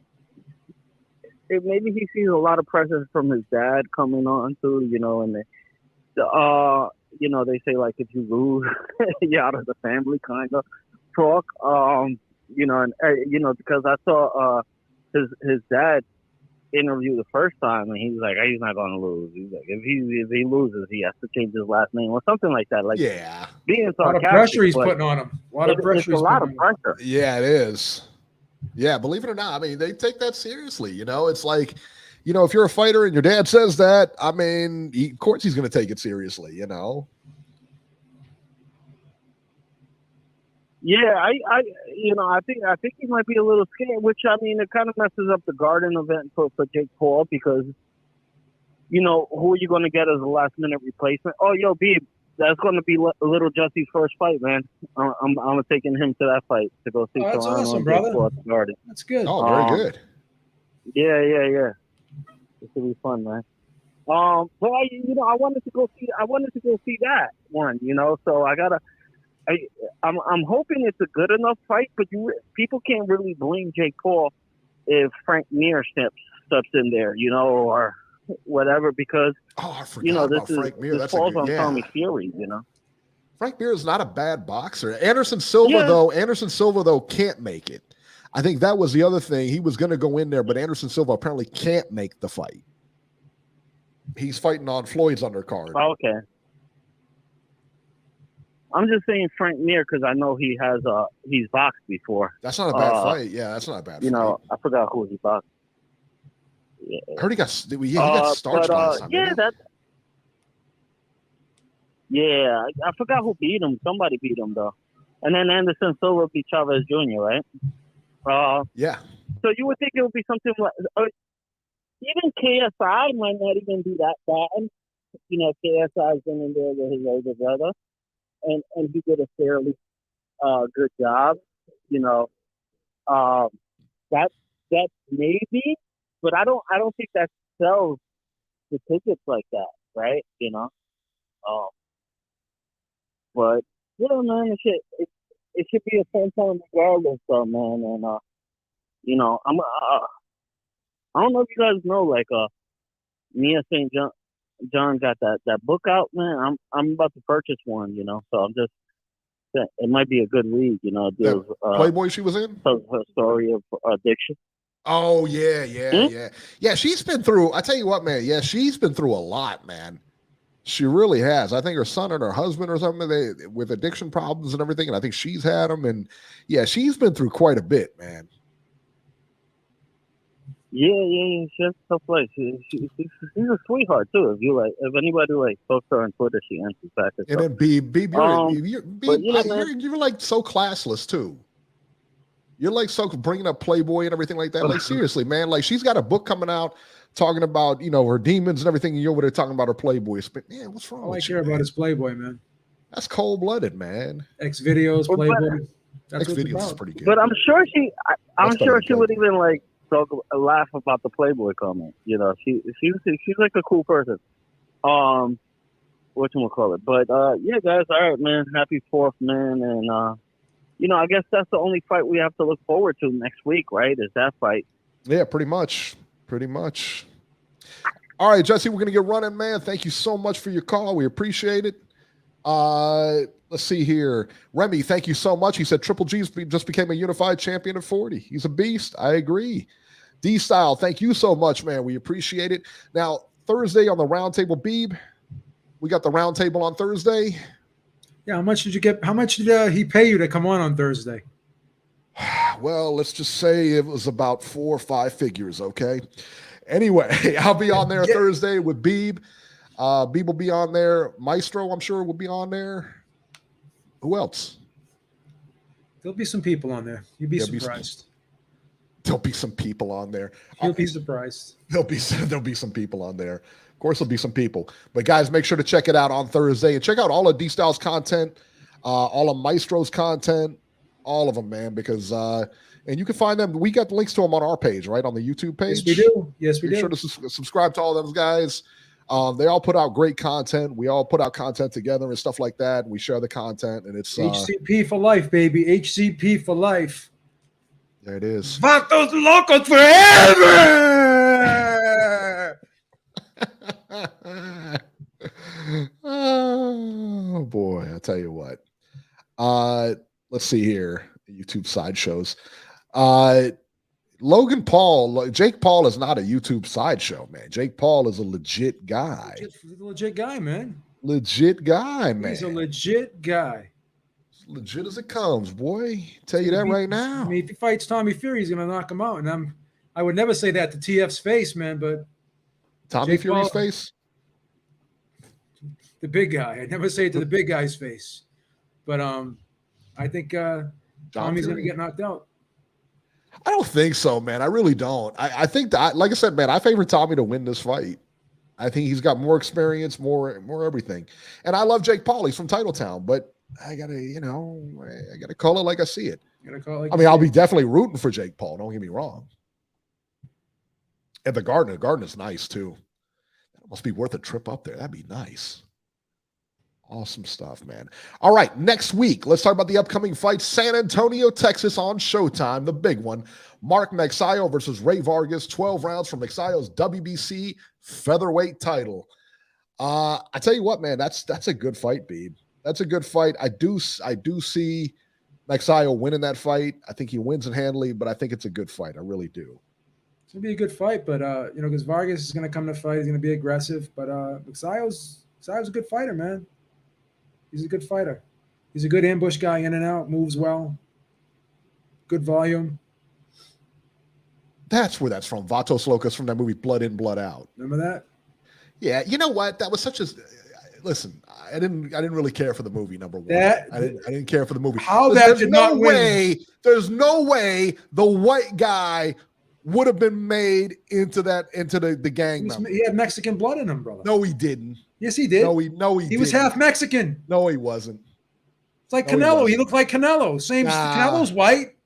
maybe he sees a lot of pressure from his dad coming on too. You know, and they say like if you lose, you're out of the family kind of talk. Because I saw his dad interview the first time, and he's like, he's not going to lose. He's like, if he loses, he has to change his last name or something like that. Like, yeah, being a lot of pressure he's putting on him. It's a lot of pressure. Yeah, it is. Yeah, believe it or not, I mean, they take that seriously. You know, it's like, you know, if you're a fighter and your dad says that, I mean, of course he's going to take it seriously. You know. Yeah, I think he might be a little scared, which I mean, it kind of messes up the Garden event for Jake Paul because, you know, who are you going to get as a last minute replacement? Oh, yo, B, that's going to be Little Jesse's first fight, man. I'm taking him to that fight to go see. That's Toronto awesome, and brother. Jake Paul at the Garden. That's good. Oh, very good. Yeah. This will be fun, man. But I wanted to go see that one, you know. So I'm hoping it's a good enough fight, but people can't really blame Jake Paul if Frank Mir steps in there, you know, or whatever, because I forgot about Frank Mir. That's falls on Tommy Fury, you know. Frank Mir is not a bad boxer. Anderson Silva though can't make it. I think that was the other thing. He was going to go in there, but Anderson Silva apparently can't make the fight. He's fighting on Floyd's undercard. Okay. I'm just saying Frank Mir because I know he's boxed before. That's not a bad fight. Yeah, that's not a bad fight. You know, I forgot who he boxed. Yeah. I heard he got starched last time. I forgot who beat him. Somebody beat him though, and then Anderson Silva beat Chavez Jr. Right? Yeah. So you would think it would be something like even KSI might not even be that bad. You know, KSI's been in there with his older brother, and he did a fairly good job. You know, that maybe. But I don't think that sells the tickets like that, right? You know, but yeah, man, it should be a fun time regardless, though, man. And you know, I don't know if you guys know, like Mia St. John got that book out, man. I'm about to purchase one, you know, so I'm just. It might be a good read, you know. Deals, Playboy she was in? Her story of addiction. Oh, yeah. She's been through, I tell you what, man. Yeah, she's been through a lot, man. She really has. I think her son and her husband or something, with addiction problems and everything, and I think she's had them. And yeah, she's been through quite a bit, man. Yeah. She has tough life. She's a sweetheart too. If anybody talks to her on Twitter, she answers back. And then you're like so classless too. You're like so bringing up Playboy and everything like that. Like seriously, man. Like she's got a book coming out talking about her demons and everything. And you're over there talking about her Playboy. Man, what's wrong? All I with care about is Playboy, man. That's cold blooded, man. X videos, Playboy. X videos is pretty good. But I'm sure she would even laugh about the Playboy comment. You know, she's like a cool person. Whatchamacallit. But yeah, guys, all right, man. Happy 4th, man, and you know, I guess that's the only fight we have to look forward to next week, right? Is that fight? Yeah, pretty much. All right, Jesse, we're gonna get running, man. Thank you so much for your call. We appreciate it. Let's see here. Remy, thank you so much. He said Triple G just became a unified champion at 40. He's a beast. I agree. D-Style, thank you so much, man. We appreciate it. Now, Thursday on the Roundtable, Beeb, we got the Roundtable on Thursday. Yeah, how much did you get? How much did he pay you to come on Thursday? Well, let's just say it was about 4 or 5 figures, okay? Anyway, I'll be on there Thursday with Beeb. Beeb will be on there. Maestro, I'm sure, will be on there. Who else? There'll be some people on there. You'd be surprised. There'll be some people on there. You'll be surprised. There'll be some people on there. Of course, there'll be some people. But guys, make sure to check it out on Thursday and check out all of D-Style's content, all of Maestro's content, all of them, man. Because and you can find them. We got links to them on our page, right, on the YouTube page. Yes, we do. Yes, we do. Make sure to subscribe to all those guys. They all put out great content. We all put out content together and stuff like that. We share the content, and it's HCP for life, baby. HCP for life. There it is. Vatos locos forever. Oh boy, I'll tell you what. Let's see here. YouTube sideshows. Logan Paul, Jake Paul is not a YouTube sideshow, man. Jake Paul is a legit guy. Legit guy, man. Legit guy, man. He's a legit guy. Legit as it comes, boy. Tell you that right now. I mean, if he fights Tommy Fury, he's gonna knock him out. And I would never say that to TF's face, man, but Tommy Fury's face? The big guy. I'd never say it to the big guy's face. But I think Tommy's gonna get knocked out. I don't think so, man. I really don't. I think that, like I said, man, I favor Tommy to win this fight. I think he's got more experience, more everything. And I love Jake Paul. He's from Titletown, but I gotta call it like I see it. I'll be definitely rooting for Jake Paul. Don't get me wrong. And the Garden's nice too. That must be worth a trip up there. That'd be nice. Awesome stuff, man. All right, next week, let's talk about the upcoming fight. San Antonio, Texas on Showtime, the big one. Mark Magsayo versus Ray Vargas, 12 rounds from Magsayo's WBC featherweight title. I tell you what, man, that's a good fight, Beeb. That's a good fight. I do see Magsayo winning that fight. I think he wins it handily, but I think it's a good fight. I really do. It's gonna be a good fight, but because Vargas is gonna come to fight, he's gonna be aggressive. But Magsayo's a good fighter, man. He's a good fighter. He's a good ambush guy, in and out, moves well, good volume. That's where that's from. Vatos Locos from that movie Blood In, Blood Out. Remember that? Yeah, you know what? That was such a listen. I didn't really care for the movie. Number one, I didn't care for the movie. There's no way the white guy would have been made into the gang member. He had Mexican blood in him, brother. No, he didn't. Yes, he did. He was half Mexican. No, he wasn't. It's like Canelo. He looked like Canelo. Canelo's white.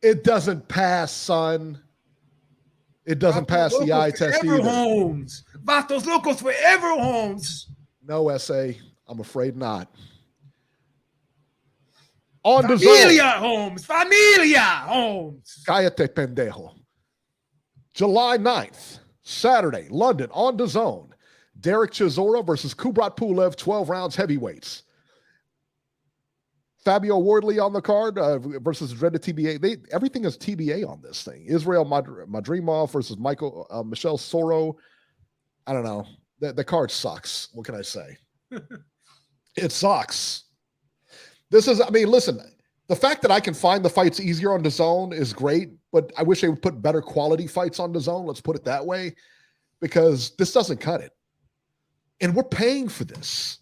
It doesn't pass, son. It doesn't pass the eye test either. Holmes. Vatos Locos forever, Holmes. No, S.A. I'm afraid not. On Familia Holmes. Familia Holmes. Cállate, pendejo. July 9th, Saturday, London, on DAZN. Derek Chisora versus Kubrat Pulev, 12 rounds heavyweights. Fabio Wardley on the card versus dreaded TBA. Everything is TBA on this thing. Israel Madrimov versus Michelle Soro. I don't know. The card sucks. What can I say? It sucks. Listen, the fact that I can find the fights easier on DAZN is great, but I wish they would put better quality fights on DAZN. Let's put it that way, because this doesn't cut it. And we're paying for this.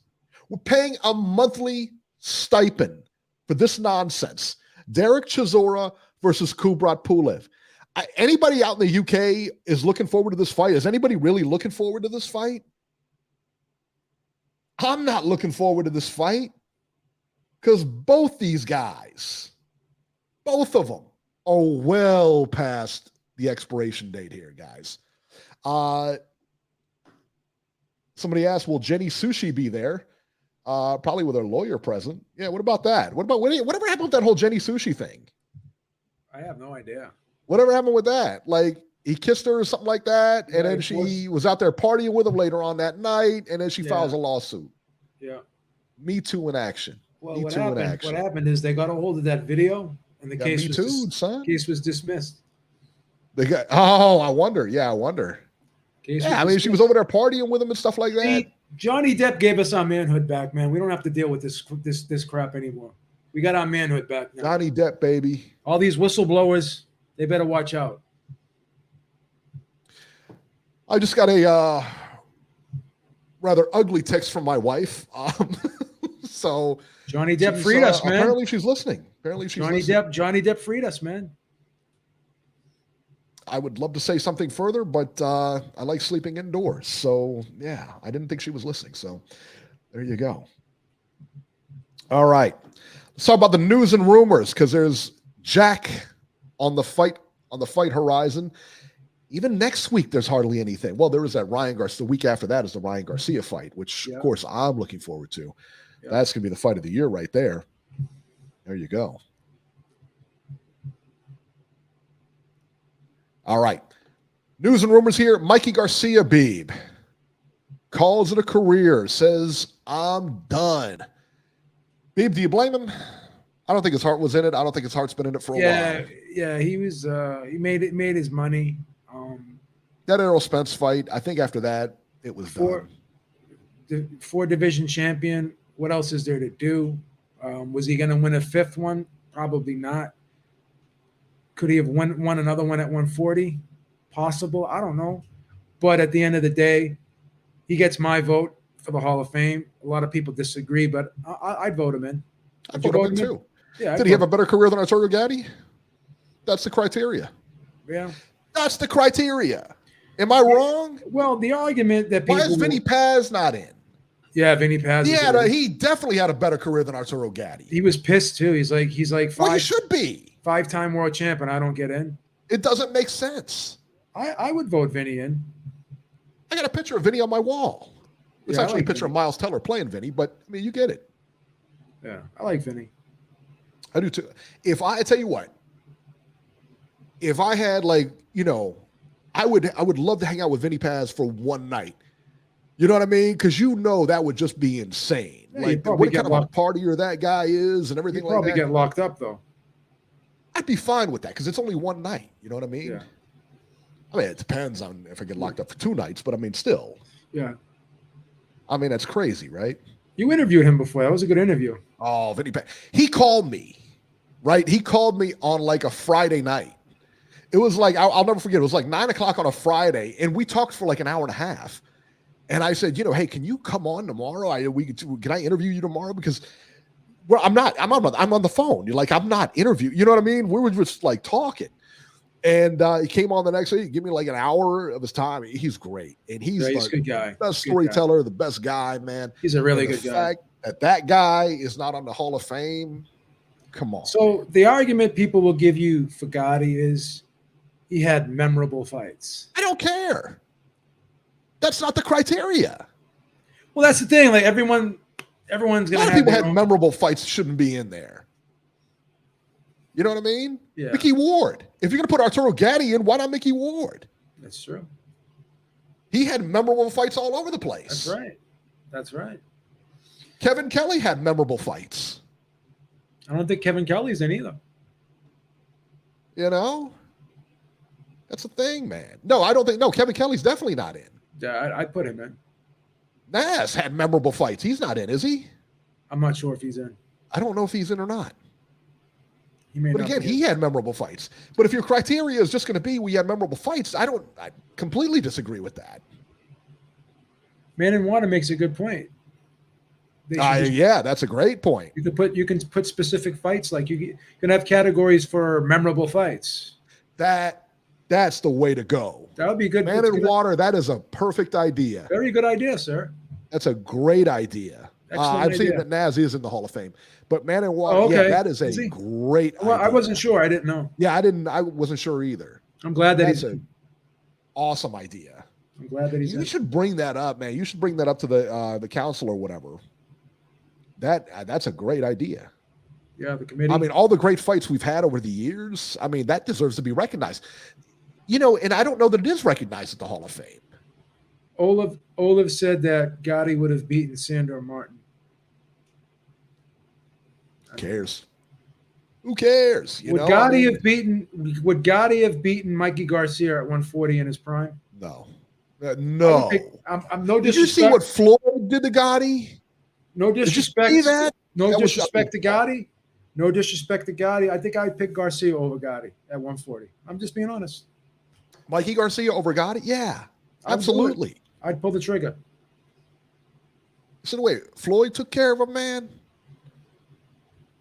We're paying a monthly stipend for this nonsense. Derek Chisora versus Kubrat Pulev. Anybody out in the UK is looking forward to this fight? Is anybody really looking forward to this fight? I'm not looking forward to this fight because both these guys, both of them, are well past the expiration date here, guys. Somebody asked, will Jenny Sushi be there? Probably with her lawyer present. Yeah, what about that? Whatever happened with that whole Jenny Sushi thing? I have no idea. Whatever happened with that? Like, he kissed her or something like that, and then she was out there partying with him later on that night, and then she files a lawsuit. Yeah. Me Too in action. Well, what happened is they got a hold of that video, and the case was dismissed. I wonder. Yeah, I wonder. She was over there partying with him and stuff like that. See, Johnny Depp gave us our manhood back, man. We don't have to deal with this crap anymore. We got our manhood back now. Johnny Depp, baby. All these whistleblowers, they better watch out. I just got a rather ugly text from my wife. So Johnny Depp freed us, man. Apparently she's listening. Johnny Depp freed us, man. I would love to say something further, but I like sleeping indoors. So yeah, I didn't think she was listening. So there you go. All right. Let's talk about the news and rumors, because there's Jack on the fight horizon. Even next week, there's hardly anything. Well, there is that Ryan Garcia. The week after that is the Ryan Garcia fight, which, of course, I'm looking forward to. Yeah. That's going to be the fight of the year right there. There you go. All right. News and rumors here. Mikey Garcia, Beeb, calls it a career, says, I'm done. Beeb, do you blame him? I don't think his heart was in it. I don't think his heart's been in it for a while. Yeah, he was. He made his money. That Errol Spence fight, I think after that, it was done. Four division champion. What else is there to do? Was he going to win a fifth one? Probably not. Could he have won another one at 140? Possible. I don't know. But at the end of the day, he gets my vote for the Hall of Fame. A lot of people disagree, but I'd vote him in. I'd vote him in too. Yeah. Did he have a better career than Arturo Gatti? That's the criteria. Yeah. That's the criteria. Am I wrong? Well, the argument that people... Why is Vinny Paz not in? Yeah, Vinny Paz. He definitely had a better career than Arturo Gatti. He was pissed too. He's like well, you should be. 5-time world champ, and I don't get in. It doesn't make sense. I would vote Vinny in. I got a picture of Vinny on my wall. It's actually a picture of Miles Teller playing Vinny, but I mean, you get it. Yeah, I like Vinny. I do too. I tell you what, if I had I would love to hang out with Vinny Paz for one night. You know what I mean? Because that would just be insane. Yeah, like what kind of a partier that guy is and everything like that. Probably get locked up though. I'd be fine with that because it's only one night. You know what I mean? Yeah. I mean, it depends on if I get locked up for 2 nights, but I mean, still. Yeah. I mean, that's crazy, right? You interviewed him before. That was a good interview. Oh, Vinny Paz. He called me, right? He called me on like a Friday night. It was like, I'll never forget. It was like 9:00 on a Friday, and we talked for like an hour and a half. And I said, hey, can you come on tomorrow? Can I interview you tomorrow? Because I'm on the phone. You're like, I'm not interviewing. You know what I mean? We were just like talking. And he came on the next day. He gave me like an hour of his time. He's great. And he's a good guy. Best storyteller, the best guy, man. He's a really good guy. That guy is not on the Hall of Fame. Come on. So the argument people will give you for Gotti is he had memorable fights. I don't care. That's not the criteria. Well, that's the thing. Like everyone's going to have. A lot of people had memorable fights shouldn't be in there. You know what I mean? Yeah. Mickey Ward. If you're going to put Arturo Gatti in, why not Mickey Ward? That's true. He had memorable fights all over the place. That's right. Kevin Kelly had memorable fights. I don't think Kevin Kelly's in either. You know? That's the thing, man. No, I don't think. No, Kevin Kelly's definitely not in. Yeah, I'd put him in. Nas had memorable fights. He's not in, is he? I'm not sure if he's in. I don't know if he's in or not. But again, he had memorable fights. But if your criteria is just going to be we had memorable fights, I completely disagree with that. Man and Water makes a good point. Yeah, that's a great point. You can put specific fights, like you can have categories for memorable fights. That's the way to go. That would be good. Man and Water, that is a perfect idea. Very good idea, sir. That's a great idea. I'm saying that Nas is in the Hall of Fame, but Man and Water, yeah, that is a great idea. I wasn't sure. I didn't know. Yeah, I wasn't sure either. I'm glad that that's an awesome idea. I'm glad that he's. You should bring that up, man. You should bring that up to the council or whatever. That's a great idea. Yeah, the committee. I mean, all the great fights we've had over the years. I mean, that deserves to be recognized. And I don't know that it is recognized at the Hall of Fame. Olive said that Gotti would have beaten Sandor Martin. Who cares? Who cares? Would Gotti have beaten Mikey Garcia at 140 in his prime? No. No. I'm no disrespect. Did you see what Floyd did to Gotti? No disrespect. Did you see that? No disrespect to Gotti. No disrespect to Gotti. I think I'd pick Garcia over Gotti at 140. I'm just being honest. Mikey Garcia over Gotti? Yeah. Absolutely. I'd pull the trigger. So wait, Floyd took care of a man?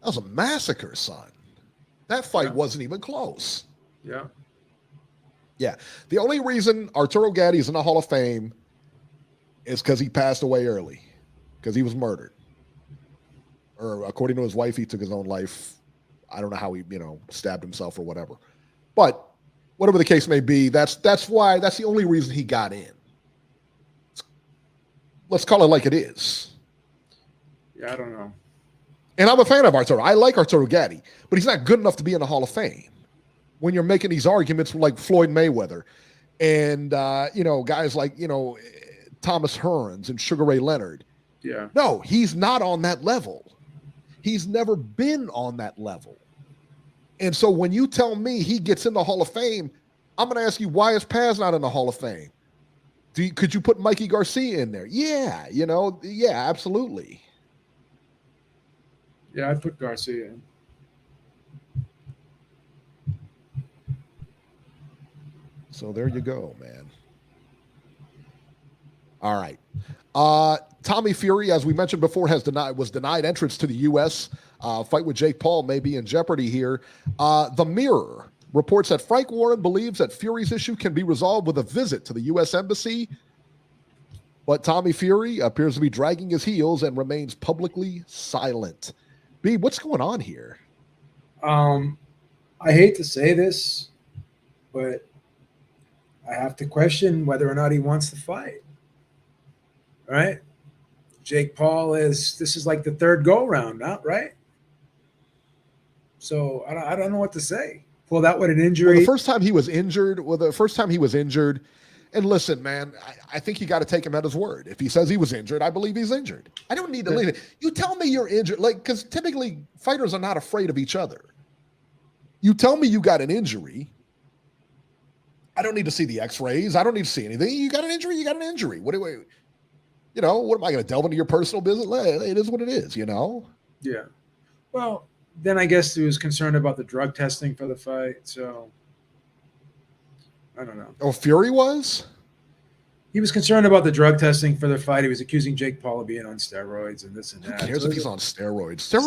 That was a massacre, son. That fight wasn't even close. Yeah. Yeah. The only reason Arturo Gatti is in the Hall of Fame is because he passed away early, because he was murdered. Or according to his wife, he took his own life. I don't know how he, stabbed himself or whatever. But whatever the case may be, that's the only reason he got in. Let's call it like it is. Yeah, I don't know. And I'm a fan of Arturo. I like Arturo Gatti, but he's not good enough to be in the Hall of Fame. When you're making these arguments like Floyd Mayweather and, guys like, Thomas Hearns and Sugar Ray Leonard. Yeah. No, he's not on that level. He's never been on that level. And so when you tell me he gets in the Hall of Fame, I'm going to ask you, why is Paz not in the Hall of Fame? Could you put Mikey Garcia in there? Yeah, absolutely. Yeah, I'd put Garcia in. So there you go, man. All right. Tommy Fury, as we mentioned before, was denied entrance to the U.S. Fight with Jake Paul may be in jeopardy here. The Mirror reports that Frank Warren believes that Fury's issue can be resolved with a visit to the U.S. Embassy, but Tommy Fury appears to be dragging his heels and remains publicly silent. B, what's going on here? I hate to say this, but I have to question whether or not he wants to fight. Right? Jake Paul this is like the third go round now, right? So I don't know what to say. Pulled out with an injury. Well, the first time he was injured, and listen, man, I think you got to take him at his word. If he says he was injured, I believe he's injured. I don't need to leave it. You tell me you're injured, because typically fighters are not afraid of each other. You tell me you got an injury. I don't need to see the x-rays. I don't need to see anything. You got an injury, you got an injury. What am I going to delve into your personal business? It is what it is, Yeah. Well, then I guess he was concerned about the drug testing for the fight. So I don't know. Oh, Fury was? He was concerned about the drug testing for the fight. He was accusing Jake Paul of being on steroids and this and that. Who cares if he's on steroids? So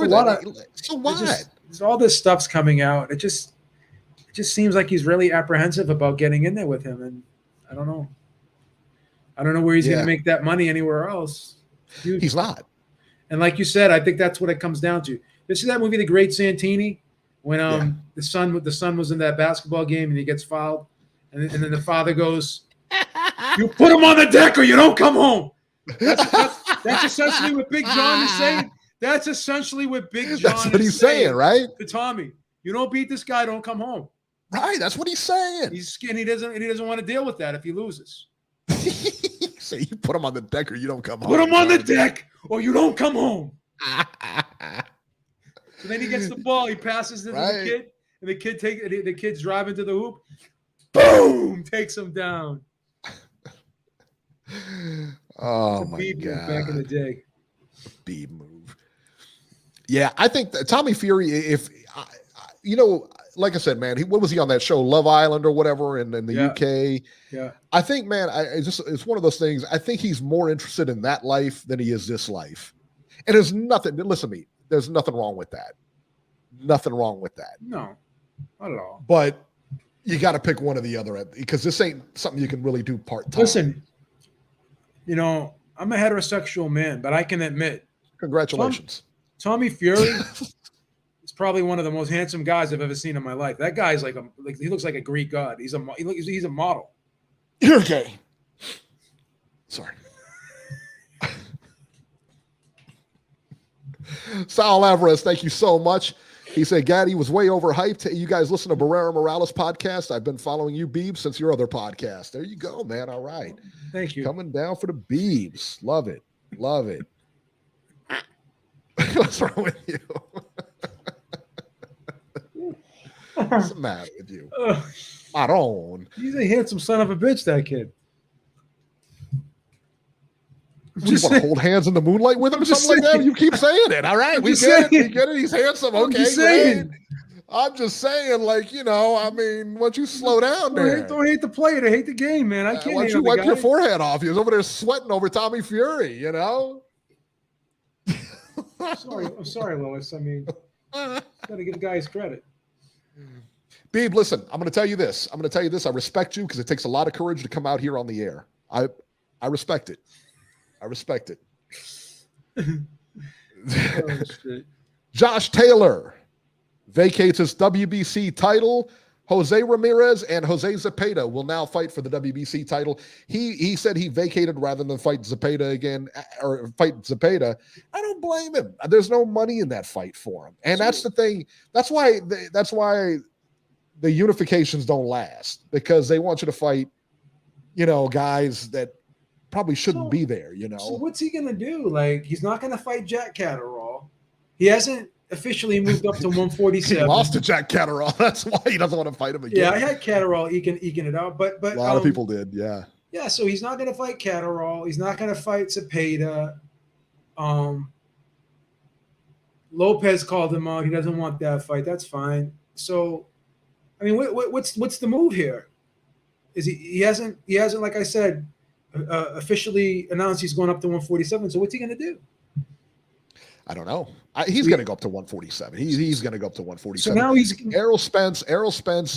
what? All this stuff's coming out. It just seems like he's really apprehensive about getting in there with him. And I don't know. I don't know where he's going to make that money anywhere else. Dude. He's not. And like you said, I think that's what it comes down to. You see that movie, The Great Santini, when the son was in that basketball game and he gets fouled, and then the father goes, "You put him on the deck or you don't come home." That's essentially what Big John is saying. That's essentially what Big John That's what he's saying, right? To Tommy, you don't beat this guy, don't come home. Right. That's what he's saying. He's scared. He doesn't want to deal with that if he loses. So you put him on the deck or you don't come home. Put him on the deck or you don't come home. So then he gets the ball. He passes it to the kid, and the kid's driving to the hoop. Boom! Takes him down. Oh my Beeb God! Back in the day, Beeb move. Yeah, I think that Tommy Fury. Like I said, man, what was he on that show, Love Island or whatever, in the UK? Yeah. I think, man, it's one of those things. I think he's more interested in that life than he is this life. And there's nothing. Listen to me. There's nothing wrong with that. Nothing wrong with that. No, not at all. But you got to pick one or the other because this ain't something you can really do part-time. Listen, I'm a heterosexual man, but I can admit, congratulations, Tommy Fury is probably one of the most handsome guys I've ever seen in my life. That guy's like he looks like a Greek god. He's a model. You're gay. Sorry. Sal Alvarez, thank you so much. He said, Gaddy was way overhyped. You guys listen to Barrera Morales podcast. I've been following you, Beebs, since your other podcast. There you go, man. All right. Thank you. Coming down for the Beebs. Love it. Love it. What's wrong with you? What's the matter with you? I don't. He's a handsome son of a bitch, that kid. You want to hold hands in the moonlight with him or something like that? You keep saying it. All right. We get it. We get it. He's handsome. Okay. I'm just saying, like, I mean, once you slow down there. Don't hate the player. I hate the game, man. I can't Why don't hate you on the wipe your guy. forehead off? He was over there sweating over Tommy Fury, I'm sorry, Lois. I mean, got to give the guy his credit. Beeb, listen, I'm going to tell you this. I respect you because it takes a lot of courage to come out here on the air. I respect it. I respect it. Oh, shit. Josh Taylor vacates his WBC title. Jose Ramirez and Jose Zepeda will now fight for the WBC title. He said he vacated rather than fight Zepeda again, or fight Zepeda. I don't blame him. There's no money in that fight for him, and that's the thing. That's why the unifications don't last, because they want you to fight, guys that probably shouldn't be there. So what's he gonna do? Like, he's not gonna fight Jack Catterall. He hasn't officially moved up to 147. He lost to Jack Catterall. That's why he doesn't want to fight him again. Yeah, I had Catterall eking it out, but a lot of people did. Yeah. Yeah, so he's not going to fight Catterall. He's not going to fight Zepeda. Lopez called him out. He doesn't want that fight. That's fine. So, I mean, what's the move here? Is he hasn't like I said officially announced he's going up to 147. So what's he going to do? I don't know. He's going to go up to 147. He's going to go up to 147. So now he's Errol Spence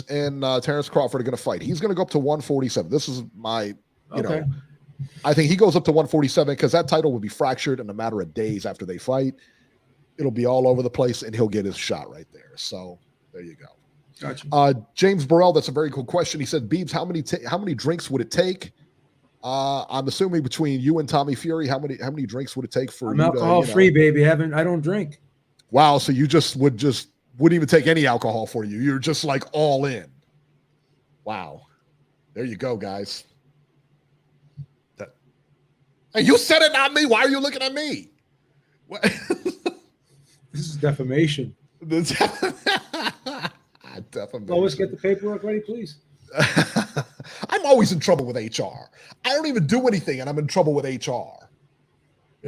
and Terrence Crawford are going to fight. He's going to go up to 147. This is my, I think he goes up to 147 because that title will be fractured in a matter of days after they fight. It'll be all over the place, and he'll get his shot right there. So there you go. Gotcha. James Burrell, that's a very cool question. He said, Beebs, how many drinks would it take? I'm assuming between you and Tommy Fury, how many drinks would it take for I'm you alcohol free, baby. I don't drink. Wow, so you wouldn't even take any alcohol for you. You're just like all in. Wow. There you go, guys. Hey, you said it, not me. Why are you looking at me? What? This is defamation. Defamation. Always get the paperwork ready, please. I'm always in trouble with HR. I don't even do anything, and I'm in trouble with HR.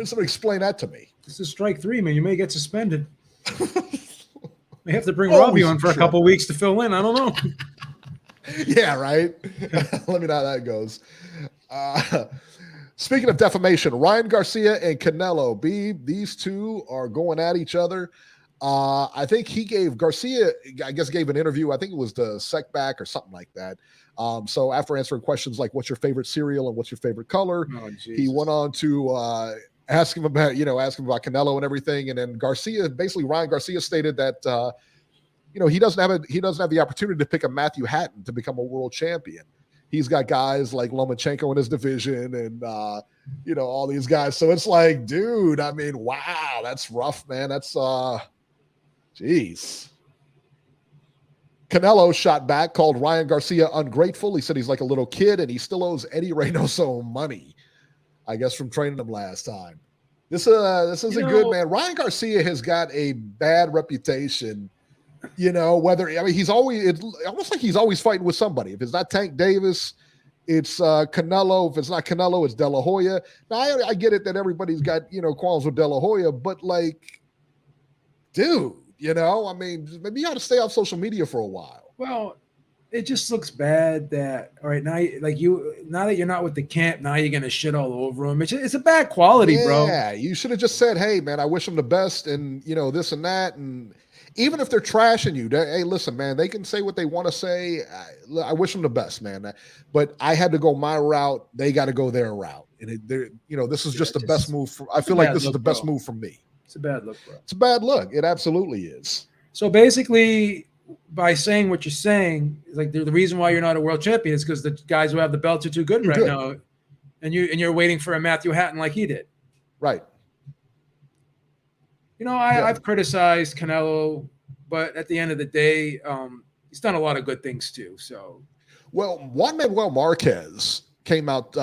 Somebody explain that to me. This is strike 3, man. You may get suspended. May have to bring Robbie on for a couple weeks to fill in. I don't know. Yeah, right. Let me know how that goes. Speaking of defamation, Ryan Garcia and Canelo, these two are going at each other. I think Garcia gave an interview. I think it was the Secback or something like that. So after answering questions like what's your favorite cereal and what's your favorite color, he went on to ask him about Canelo and everything. And then Ryan Garcia stated that he doesn't have the opportunity to pick a Matthew Hatton to become a world champion. He's got guys like Lomachenko in his division and all these guys. So it's like, dude, I mean, wow, that's rough, man. That's jeez. Canelo shot back, called Ryan Garcia ungrateful. He said he's like a little kid and he still owes Eddie Reynoso money, I guess, from training him last time. This isn't good, man. Ryan Garcia has got a bad reputation. He's always, it's almost like he's always fighting with somebody. If it's not Tank Davis, it's Canelo. If it's not Canelo, it's De La Hoya. Now, I get it that everybody's got, qualms with De La Hoya, but like, dude, I mean, maybe you ought to stay off social media for a while. Well, it just looks bad that, all right, now that you're not with the camp, now you're going to shit all over him. It's a bad quality, bro. Yeah, you should have just said, hey, man, I wish him the best and, this and that. And even if they're trashing you, hey, listen, man, they can say what they want to say. I wish them the best, man. But I had to go my route. They got to go their route. And, this is just the best move. I feel like this is the best move from me. It's a bad look, bro. It's a bad look. It absolutely is. So basically, by saying what you're saying, like the reason why you're not a world champion is because the guys who have the belts are too good now, and you're waiting for a Matthew Hatton like he did. Right. I've criticized Canelo, but at the end of the day, he's done a lot of good things too. So, well, Juan Manuel Marquez came out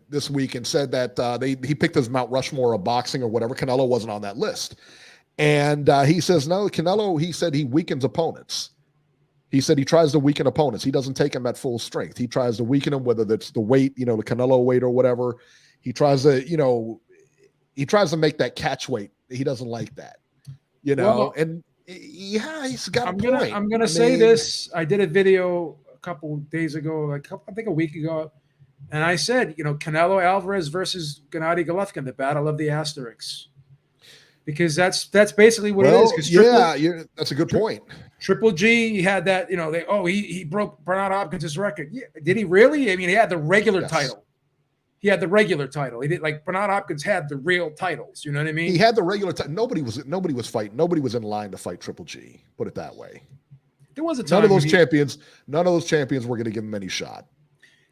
this week and said that he picked his Mount Rushmore of boxing or whatever. Canelo wasn't on that list. And he says, no, Canelo, he said he weakens opponents. He said he tries to weaken opponents. He doesn't take them at full strength. He tries to weaken them, whether that's the weight, the Canelo weight or whatever. He tries to, make that catch weight. He doesn't like that, Well, and Yeah, he's got a I'm point. gonna say this. I did a video a couple days ago, I think a week ago, and I said, Canelo Alvarez versus Gennady Golovkin, the battle of the asterisks, because that's basically what it is. Well, Because yeah, that's a good point. Triple G, he had that, he broke Bernard Hopkins' record. Yeah, did he really? I mean, he had the regular title. He had the regular title. He did, like, Bernard Hopkins had the real titles. You know what I mean? He had the regular title. Nobody was fighting. Nobody was in line to fight Triple G. Put it that way. There was a time none of those champions were going to give him any shot.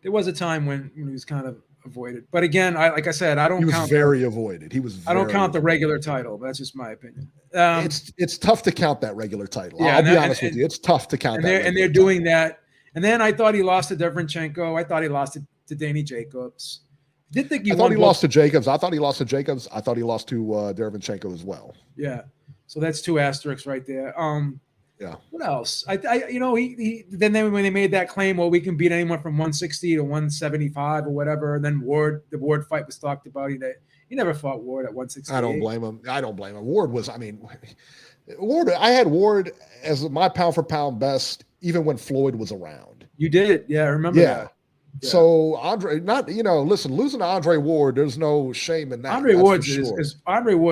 There was a time when he was kind of avoided. But again, like I said, I don't. He was count very avoided. He was. I don't count the regular title. That's just my opinion. It's tough to count that regular title. Yeah, I'll be honest with you. It's tough to count that. And they're doing that. And then I thought he lost to Derevchenko. I thought he lost to Danny Jacobs. I thought he lost to Jacobs. I thought he lost to Jacobs. I thought he lost to Derevchenko as well. Yeah. So that's 2 asterisks right there. Yeah. What else? He then when they made that claim, well, we can beat anyone from 160 to 175 or whatever. And then the Ward fight was talked about. He never fought Ward at 160. I don't blame him. Ward was, Ward. I had Ward as my pound for pound best, even when Floyd was around. You did, yeah. I remember that. Yeah. So losing to Andre Ward, there's no shame in that. Andre Ward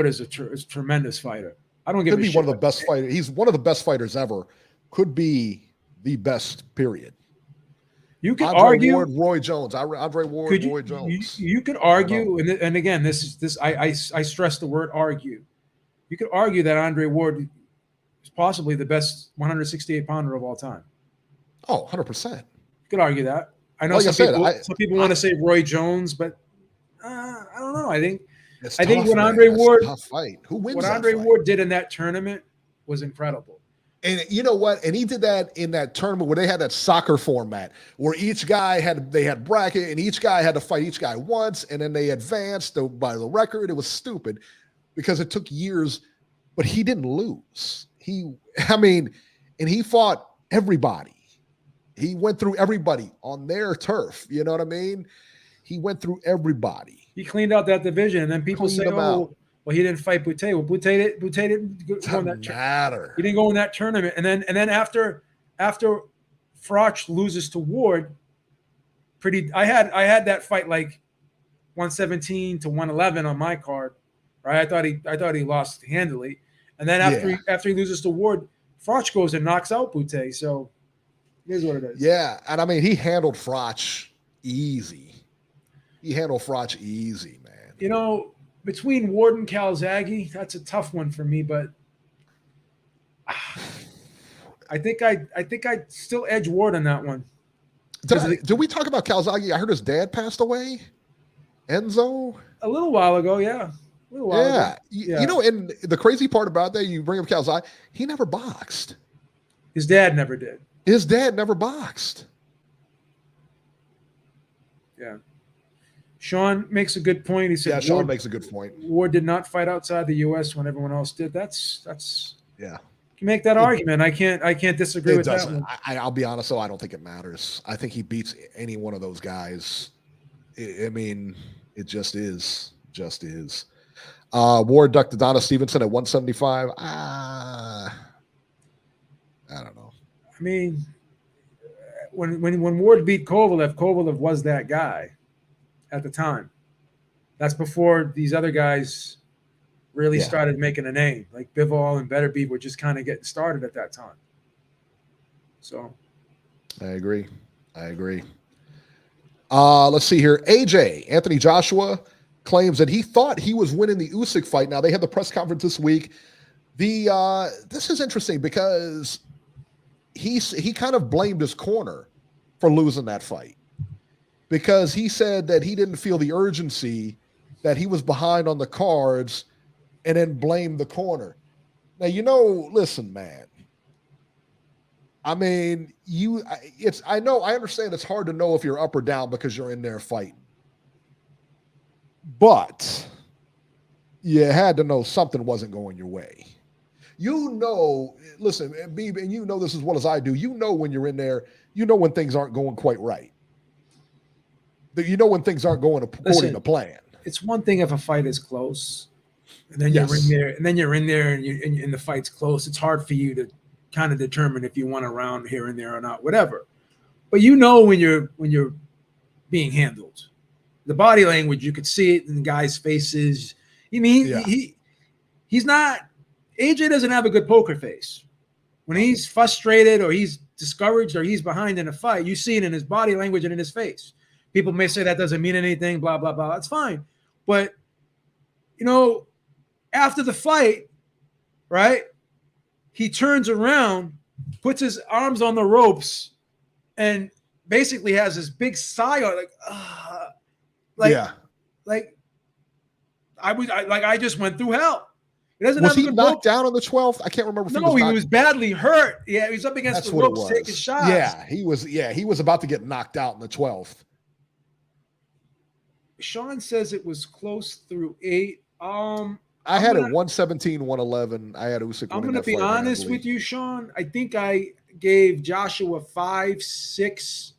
is a tremendous fighter. I don't give a shit. Could be one of the best fighters. He's one of the best fighters ever. Could be the best. Period. You could argue Ward, Roy Jones. Andre Ward, Roy Jones. You could argue, and again, this I stress the word argue. You could argue that Andre Ward is possibly the best 168 pounder of all time. Oh, 100%. You could argue that. I know some people want to say Roy Jones, but I don't know. I think when Andre Ward, tough fight. Who wins? What Andre Ward did in that tournament was incredible. And you know what? And he did that in that tournament where they had that soccer format where each guy had bracket and each guy had to fight each guy once, and then they advanced by the record. It was stupid because it took years, but he didn't lose. And he fought everybody. He went through everybody on their turf. You know what I mean? He went through everybody. He cleaned out that division, and then people say, "Oh, well, he didn't fight Boutte." Well, Boutte didn't go in that matter. He didn't go in that tournament, and then after Froch loses to Ward, I had that fight like 117 to 111 on my card, right? I thought he lost handily, and then after he loses to Ward, Froch goes and knocks out Boutte. So here's what it is. Yeah, and he handled Froch easy. Man. Between Ward and Calzaghe, that's a tough one for me, but I think I'd still edge Ward on that one. Did we talk about Calzaghe? I heard his dad passed away. Enzo? A little while ago, yeah. Yeah. And the crazy part about that, you bring up Calzaghe, he never boxed. His dad never did. His dad never boxed. Yeah. Sean makes a good point. He said, Sean makes a good point. Ward did not fight outside the U.S. when everyone else did. That's yeah. You can make that argument. I can't disagree with that one. I'll be honest, though. I don't think it matters. I think he beats any one of those guys. It just is. Ward ducked Adonis Stevenson at 175. I don't know. When Ward beat Kovalev was that guy at the time. That's before these other guys really started making a name. Like Bivol and Beterbiev were just kind of getting started at that time. So I agree. Let's see here. Anthony Joshua claims that he thought he was winning the Usyk fight. Now they had the press conference this week. This is interesting because he kind of blamed his corner for losing that fight because he said that he didn't feel the urgency, that he was behind on the cards, and then blamed the corner. Now, listen, man. I understand it's hard to know if you're up or down because you're in there fighting. But you had to know something wasn't going your way. Listen, Beeb, and you know this as well as I do. When you're in there, when things aren't going quite right. When things aren't going according to plan. It's one thing if a fight is close. And then Yes. you're in there, and the fight's close. It's hard for you to kind of determine if you want a round here and there or not, whatever. But you know when you're being handled. The body language, you could see it in the guy's faces. I mean, Yeah. he's not. AJ doesn't have a good poker face. When he's frustrated or he's discouraged or he's behind in a fight, you see it in his body language and in his face. People may say that doesn't mean anything, blah, blah, blah. That's fine. But, after the fight, right, he turns around, puts his arms on the ropes, and basically has this big sigh on, I just went through hell. He doesn't Was have a he good knocked rope. down on the 12th? I can't remember if No, he he was was badly hurt. Yeah, he was up against That's the what it ropes was. taking shots. Yeah, he was about to get knocked out in the 12th. Sean says it was close through 8. I had it 117, 111. I had Usyk I'm winning going to that be fight honest handily. with you, Sean. I think I gave Joshua 5, 6,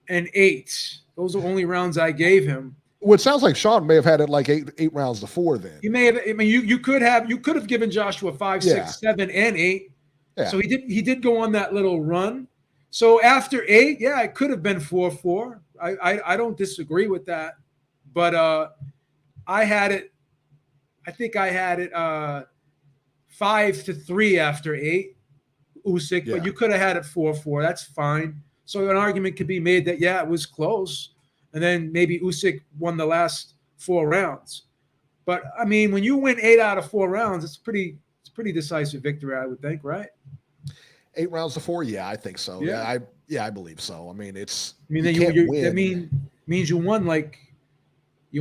and 8. Those are only rounds I gave him. Well, it sounds like Sean may have had it like eight rounds to 4 then. You may have. I mean, you could have given Joshua 5, 6, 7, and 8. Yeah. So he did go on that little run. So after 8, yeah, it could have been 4-4. I don't disagree with that, but I had it. I think I had it 5-3 after 8, Usyk. Yeah. But you could have had it 4-4. That's fine. So an argument could be made that it was close, and then maybe Usyk won the last 4 rounds. But I mean, when you win 8 out of 4 rounds, it's pretty decisive victory, I would think, right? 8 rounds to 4, yeah, I think so. Yeah. I believe so. I mean, That means you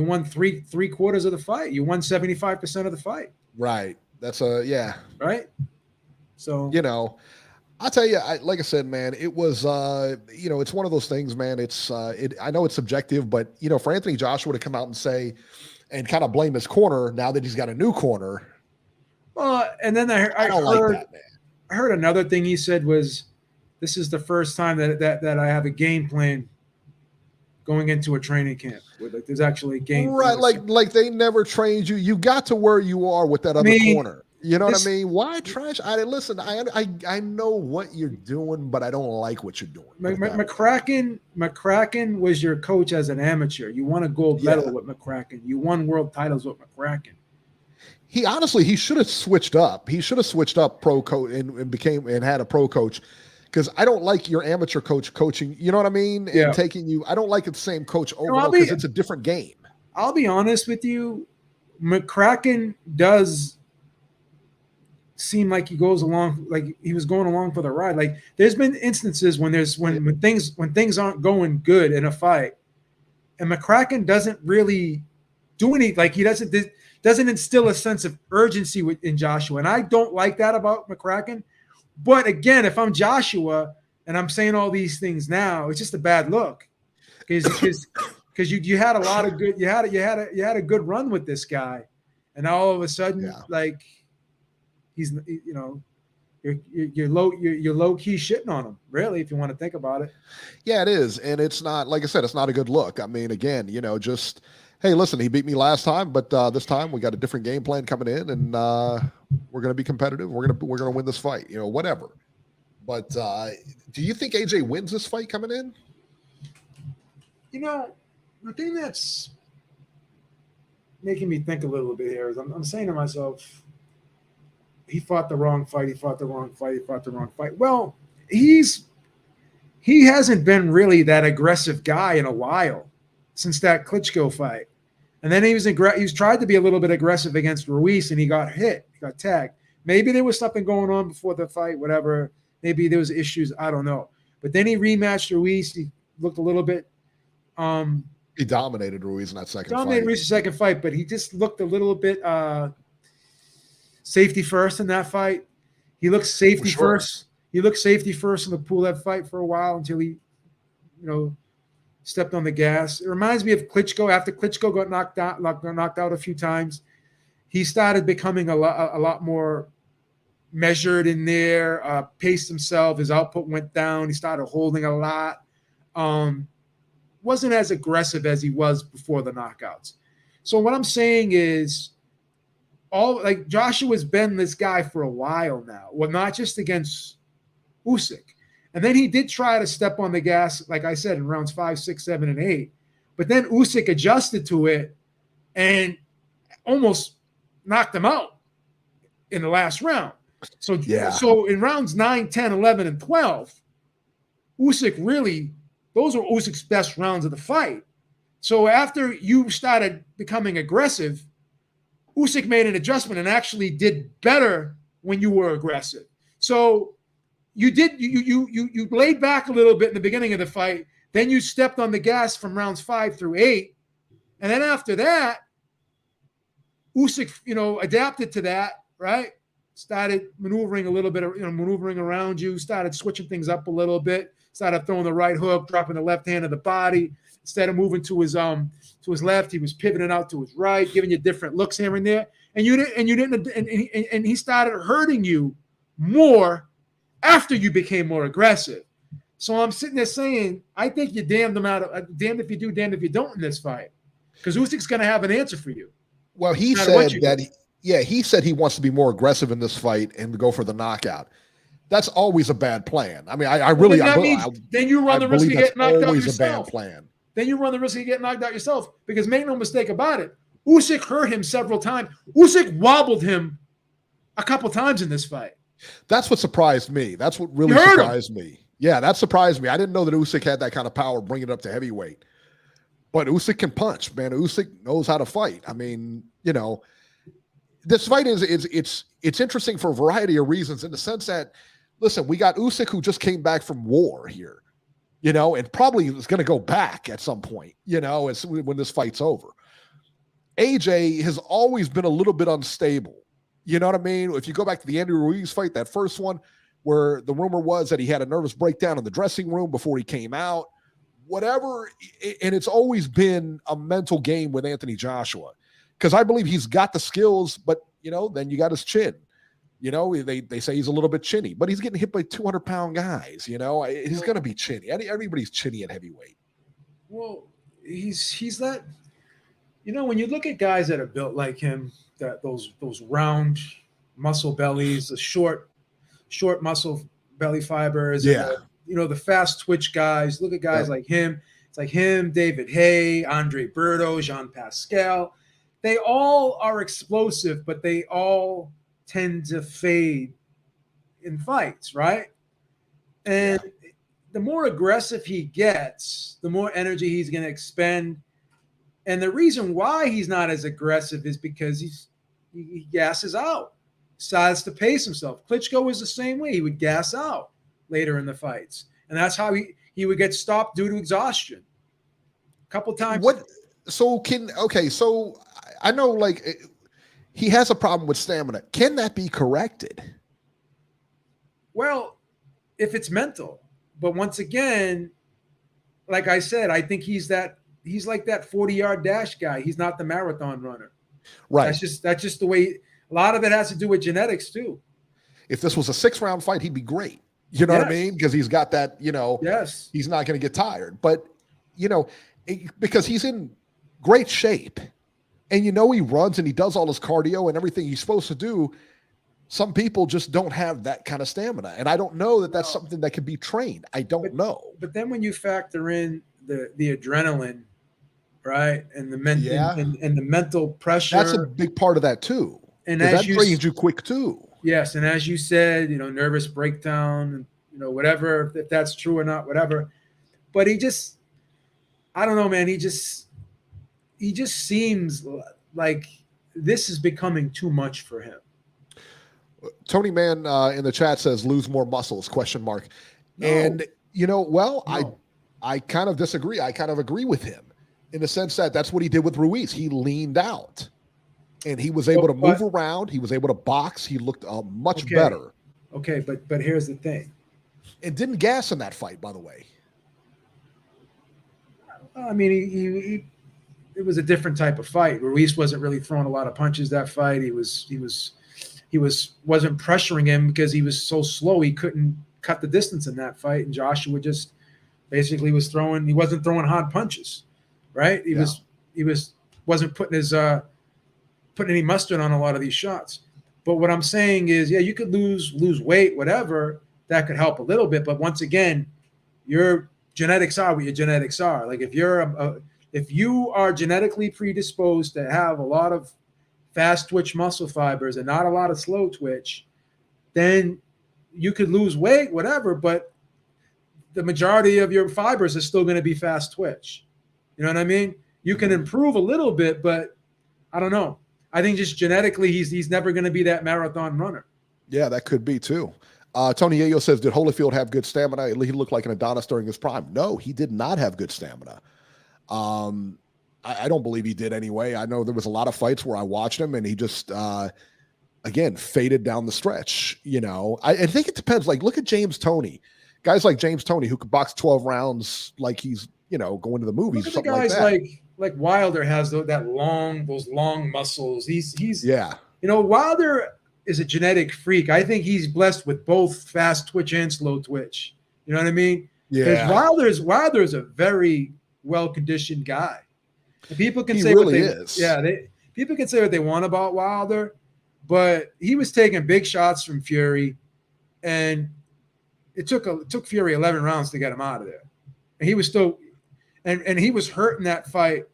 won three quarters of the fight. You won 75% of the fight. Right. That's right. So I'll tell you, like I said, man, it was it's one of those things, man. I know it's subjective, but for Anthony Joshua to come out and say and kind of blame his corner now that he's got a new corner. And then I don't heard, like that, man. I heard another thing he said was, this is the first time that I have a game plan going into a training camp. Like there's actually a game right, plan. like they never trained you. You got to where you are with that other corner. You know what I mean? Why trash? Listen. I know what you're doing, but I don't like what you're doing. McCracken was your coach as an amateur. You won a gold medal with McCracken. You won world titles with McCracken. He should have switched up. He should have switched up pro coach and had a pro coach. Because I don't like your amateur coach coaching, you know what I mean? Yeah. And taking you, I don't like the same coach over because it's a different game. I'll be honest with you. McCracken does seem like he goes along, like he was going along for the ride. Like there's been instances when things aren't going good in a fight, and McCracken doesn't really do anything. Like he doesn't instill a sense of urgency in Joshua, and I don't like that about McCracken. But again, if I'm Joshua and I'm saying all these things now, it's just a bad look because you had a lot of good, you had a good run with this guy, and now all of a sudden, like he's you're low key shitting on him, really, if you want to think about it. Yeah, it is, and it's not, like I said, it's not a good look. I mean, again, just hey, listen, he beat me last time, but this time we got a different game plan coming in, and we're going to be competitive. We're going to win this fight, whatever. But do you think AJ wins this fight coming in? The thing that's making me think a little bit here is I'm saying to myself, he fought the wrong fight. Well, he hasn't been really that aggressive guy in a while since that Klitschko fight. And then he's tried to be a little bit aggressive against Ruiz, and he got hit. He got tagged. Maybe there was something going on before the fight, whatever. Maybe there was issues. I don't know. But then he rematched Ruiz. He looked a little bit. He dominated Ruiz in that second fight. Dominated Ruiz's second fight, but he just looked a little bit safety first in that fight. He looked safety first. He looked safety first in the Pulev fight for a while until he, stepped on the gas. It reminds me of Klitschko. After Klitschko got knocked out a few times, he started becoming a lot more measured in there, paced himself. His output went down. He started holding a lot. Wasn't as aggressive as he was before the knockouts. So what I'm saying is Joshua's been this guy for a while now. Well, not just against Usyk. And then he did try to step on the gas, like I said, in rounds 5, 6, 7, and 8. But then Usyk adjusted to it and almost knocked him out in the last round. So in rounds 9, 10, 11, and 12, Usyk really, those were Usyk's best rounds of the fight. So after you started becoming aggressive, Usyk made an adjustment and actually did better when you were aggressive. So you laid back a little bit in the beginning of the fight. Then you stepped on the gas from rounds 5 through 8. And then after that, Usyk, adapted to that, right? Started maneuvering a little bit, maneuvering around you, started switching things up a little bit, started throwing the right hook, dropping the left hand of the body. Instead of moving to his left, he was pivoting out to his right, giving you different looks here and there. And he started hurting you more after you became more aggressive. So I'm sitting there saying, I think you're damned if you do, damned if you don't in this fight, because Usyk's going to have an answer for you. Well, he said that. He said he wants to be more aggressive in this fight and go for the knockout. That's always a bad plan. I mean, then you run the risk of getting knocked out yourself. Always a bad plan. Then you run the risk of getting knocked out yourself, because make no mistake about it, Usyk hurt him several times. Usyk wobbled him a couple times in this fight. That's what surprised me. That's what really surprised me. Yeah, that surprised me. I didn't know that Usyk had that kind of power bringing it up to heavyweight. But Usyk can punch, man. Usyk knows how to fight. I mean, this fight it's interesting for a variety of reasons, in the sense that, listen, we got Usyk, who just came back from war here, and probably is going to go back at some point, when this fight's over. AJ has always been a little bit unstable. You know what I mean? If you go back to the Andy Ruiz fight, that first one, where the rumor was that he had a nervous breakdown in the dressing room before he came out, whatever. And it's always been a mental game with Anthony Joshua, because I believe he's got the skills, but, then you got his chin. They say he's a little bit chinny, but he's getting hit by 200-pound guys. He's going to be chinny. Everybody's chinny at heavyweight. Well, he's that. When you look at guys that are built like him, that those round muscle bellies, the short muscle belly fibers, yeah, and the fast twitch guys. Look at guys like him. It's like him, David Haye, Andre Berto, Jean Pascal. They all are explosive, but they all tend to fade in fights, right? And the more aggressive he gets, the more energy he's going to expend. And the reason why he's not as aggressive is because he gasses out, decides to pace himself. Klitschko was the same way. He would gas out later in the fights. And that's how he would get stopped due to exhaustion. A couple times. So I know, he has a problem with stamina. Can that be corrected? Well, if it's mental. But once again, like I said, I think he's like that 40-yard dash guy. He's not the marathon runner. Right. That's just the way. A lot of it has to do with genetics too. If this was a 6-round fight, he'd be great. You know what I mean? Because he's got that, yes, he's not going to get tired. But, because he's in great shape, and he runs and he does all his cardio and everything he's supposed to do. Some people just don't have that kind of stamina. And I don't know that that's something that can be trained. I don't know. But then when you factor in the adrenaline, right, and the and the mental pressure, that's a big part of that too. And that trains you quick too. Yes, and as you said, nervous breakdown, whatever, if that's true or not, whatever. But I don't know, man. He just seems like this is becoming too much for him. Tony Mann in the chat says lose more muscles, ? No. And no. I kind of disagree. I kind of agree with him in the sense that that's what he did with Ruiz. He leaned out and he was able to move around. He was able to box. He looked much better. Okay, but here's the thing. It didn't gas in that fight, by the way. I mean, it was a different type of fight. Ruiz wasn't really throwing a lot of punches that fight. He wasn't pressuring him because he was so slow. He couldn't cut the distance in that fight. And Joshua just basically he wasn't throwing hard punches, right? He wasn't putting his putting any mustard on a lot of these shots. But what I'm saying is, yeah, you could lose weight, whatever. That could help a little bit. But once again, your genetics are what your genetics are. Like if you are genetically predisposed to have a lot of fast twitch muscle fibers and not a lot of slow twitch, then you could lose weight, whatever, but the majority of your fibers are still going to be fast twitch. You know what I mean? You can improve a little bit, but I don't know. I think just genetically, he's never going to be that marathon runner. Yeah, that could be too. Tony Yayo says, did Holyfield have good stamina? He looked like an Adonis during his prime. No, he did not have good stamina. I don't believe he did anyway. I know there was a lot of fights where I watched him and he just, again, faded down the stretch. You know, I think it depends. Like, look at James Toney. Guys like James Toney who could box 12 rounds like he's, you know, going to the movies. Look at the guys like Wilder has those long muscles. He's yeah. You know, Wilder is a genetic freak. I think he's blessed with both fast twitch and slow twitch. You know what I mean? Yeah. Wilder is a very well conditioned guy. And people can say really what they is. Yeah, people can say what they want about Wilder, but he was taking big shots from Fury, and it took Fury 11 rounds to get him out of there. And he was still and he was hurt in that fight,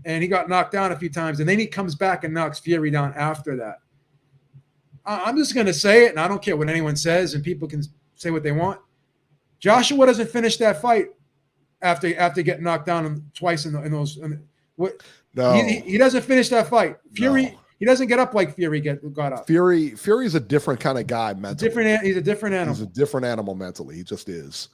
and he got knocked down a few times, and then he comes back and knocks Fury down after that. I'm just going to say it, and I don't care what anyone says, and people can say what they want. Joshua doesn't finish that fight after getting knocked down twice in those. No, he doesn't finish that fight. Fury, no. He doesn't get up like Fury got up. Fury's a different kind of guy mentally. He's a different animal. He's a different animal mentally. He just is.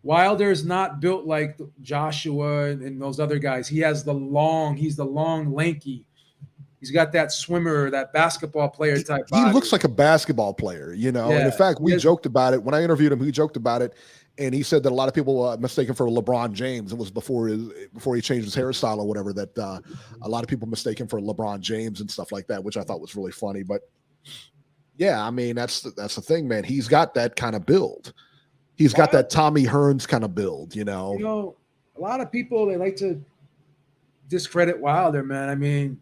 Wilder's not built like Joshua and those other guys. He's the long, lanky. He's got that swimmer, that basketball player type body. He looks like a basketball player, you know. Yeah. And in fact, we joked about it. When I interviewed him, he joked about it. And he said that a lot of people mistake him for LeBron James. It was before he changed his hairstyle or whatever, that a lot of people mistake him for LeBron James and stuff like that, which I thought was really funny. But yeah, I mean, that's the thing, man. He's got that kind of build. He's got that Tommy Hearns kind of build, you know. You know, a lot of people, they like to discredit Wilder, man. I mean,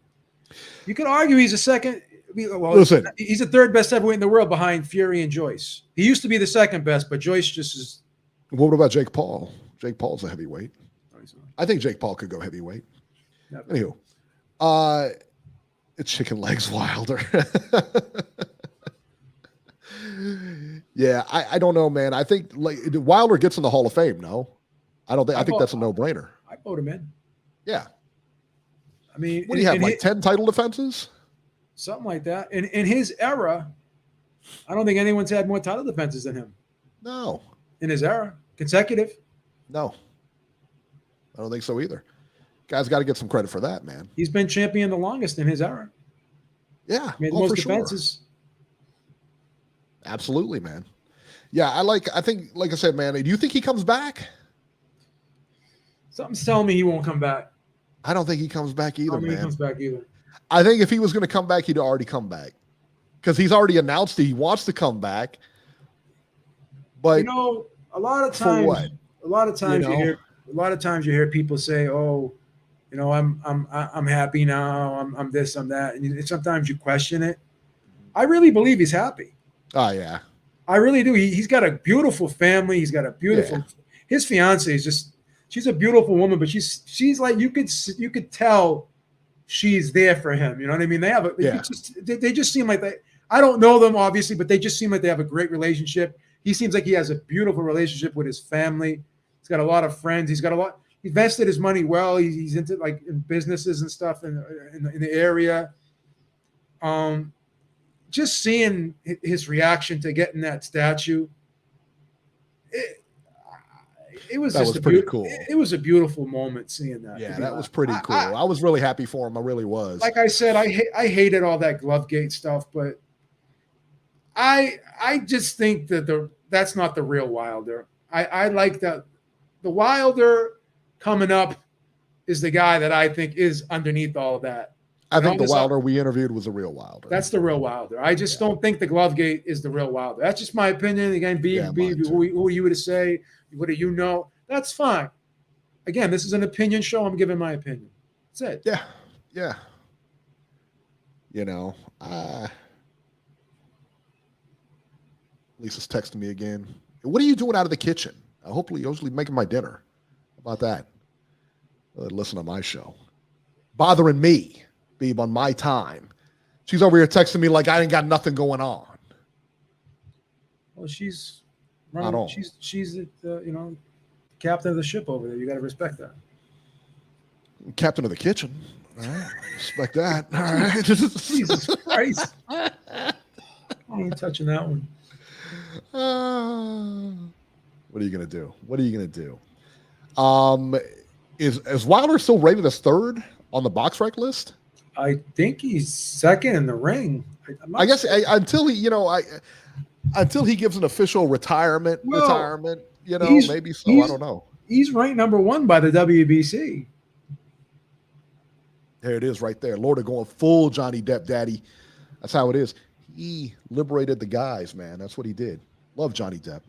you could argue he's a second. Well, listen, he's the third best heavyweight in the world behind Fury and Joyce. He used to be the second best, but Joyce just is. What about Jake Paul? Jake Paul's a heavyweight. I think Jake Paul could go heavyweight. Never. Anywho, it's chicken legs Wilder. Yeah, I don't know, man. I think like Wilder gets in the Hall of Fame. No, I don't think. I think that's a no-brainer. I vote him in. Yeah. I mean, what do you have, like 10 title defenses? Something like that. In his era, I don't think anyone's had more title defenses than him. No. In his era, consecutive. No. I don't think so either. Guy's got to get some credit for that, man. He's been champion the longest in his era. Yeah. Made the most defenses. Sure. Absolutely, man. Yeah, I think, like I said, man, do you think he comes back? Something's telling me he won't come back. I don't think he comes back either, man. He comes back either. I think if he was going to come back, he'd already come back, because he's already announced that he wants to come back. But you know, a lot of times you hear people say, "Oh, you know, I'm happy now. I'm this, I'm that," and sometimes you question it. I really believe he's happy. Oh yeah, I really do. He's got a beautiful family. He's got a beautiful. Yeah. His fiance is just. She's a beautiful woman, but she's like you could tell she's there for him. You know what I mean? They just seem like they. I don't know them obviously, but they just seem like they have a great relationship. He seems like he has a beautiful relationship with his family. He's got a lot of friends. He invested his money well. He's into like in businesses and stuff in the area. Just seeing his reaction to getting that statue. It was pretty cool. It was a beautiful moment seeing that. Yeah, that was pretty cool. I was really happy for him. I really was. Like I said, I hated all that Glovegate stuff, but I just think that that's not the real Wilder. I like that the Wilder coming up is the guy that I think is underneath all of that. I think the Wilder we interviewed was the real Wilder. That's the real Wilder. I just don't think the Glovegate is the real Wilder. That's just my opinion. Again, who are you to say? What do you know? That's fine. Again, this is an opinion show. I'm giving my opinion. That's it. Yeah. You know, Lisa's texting me again. What are you doing out of the kitchen? Hopefully, usually making my dinner. How about that? Listen to my show. Bothering me, Beeb, on my time. She's over here texting me like I ain't got nothing going on. Well, she's Not running. all. She's captain of the ship over there. You got to respect that. Captain of the kitchen. All right. Respect that. All right. Jesus Christ. I ain't touching that one. What are you gonna do? What are you gonna do? Is Wilder still rated as third on the box rec list? I think he's second in the ring. I guess until he, until he gives an official retirement, maybe so. I don't know. He's ranked number 1 by the WBC. There it is right there. Lord of going full Johnny Depp daddy. That's how it is. He liberated the guys, man. That's what he did. Love Johnny Depp.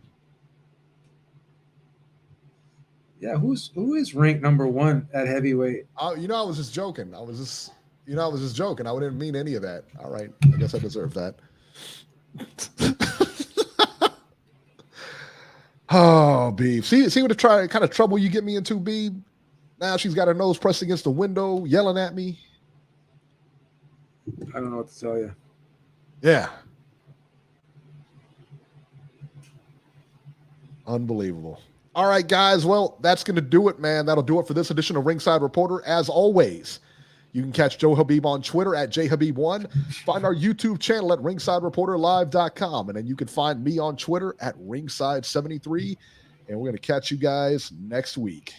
Yeah, who is ranked number 1 at heavyweight? I was just joking. I was just joking. I didn't mean any of that. All right. I guess I deserve that. Oh, Beeb. See what the kind of trouble you get me into, Beeb? Now she's got her nose pressed against the window, yelling at me. I don't know what to tell you. Yeah. Unbelievable. All right, guys. Well, that's going to do it, man. That'll do it for this edition of Ringside Reporter. As always, you can catch Joe Habib on Twitter at JHabib1. Find our YouTube channel at ringsidereporterlive.com. And then you can find me on Twitter at ringside73. And we're going to catch you guys next week.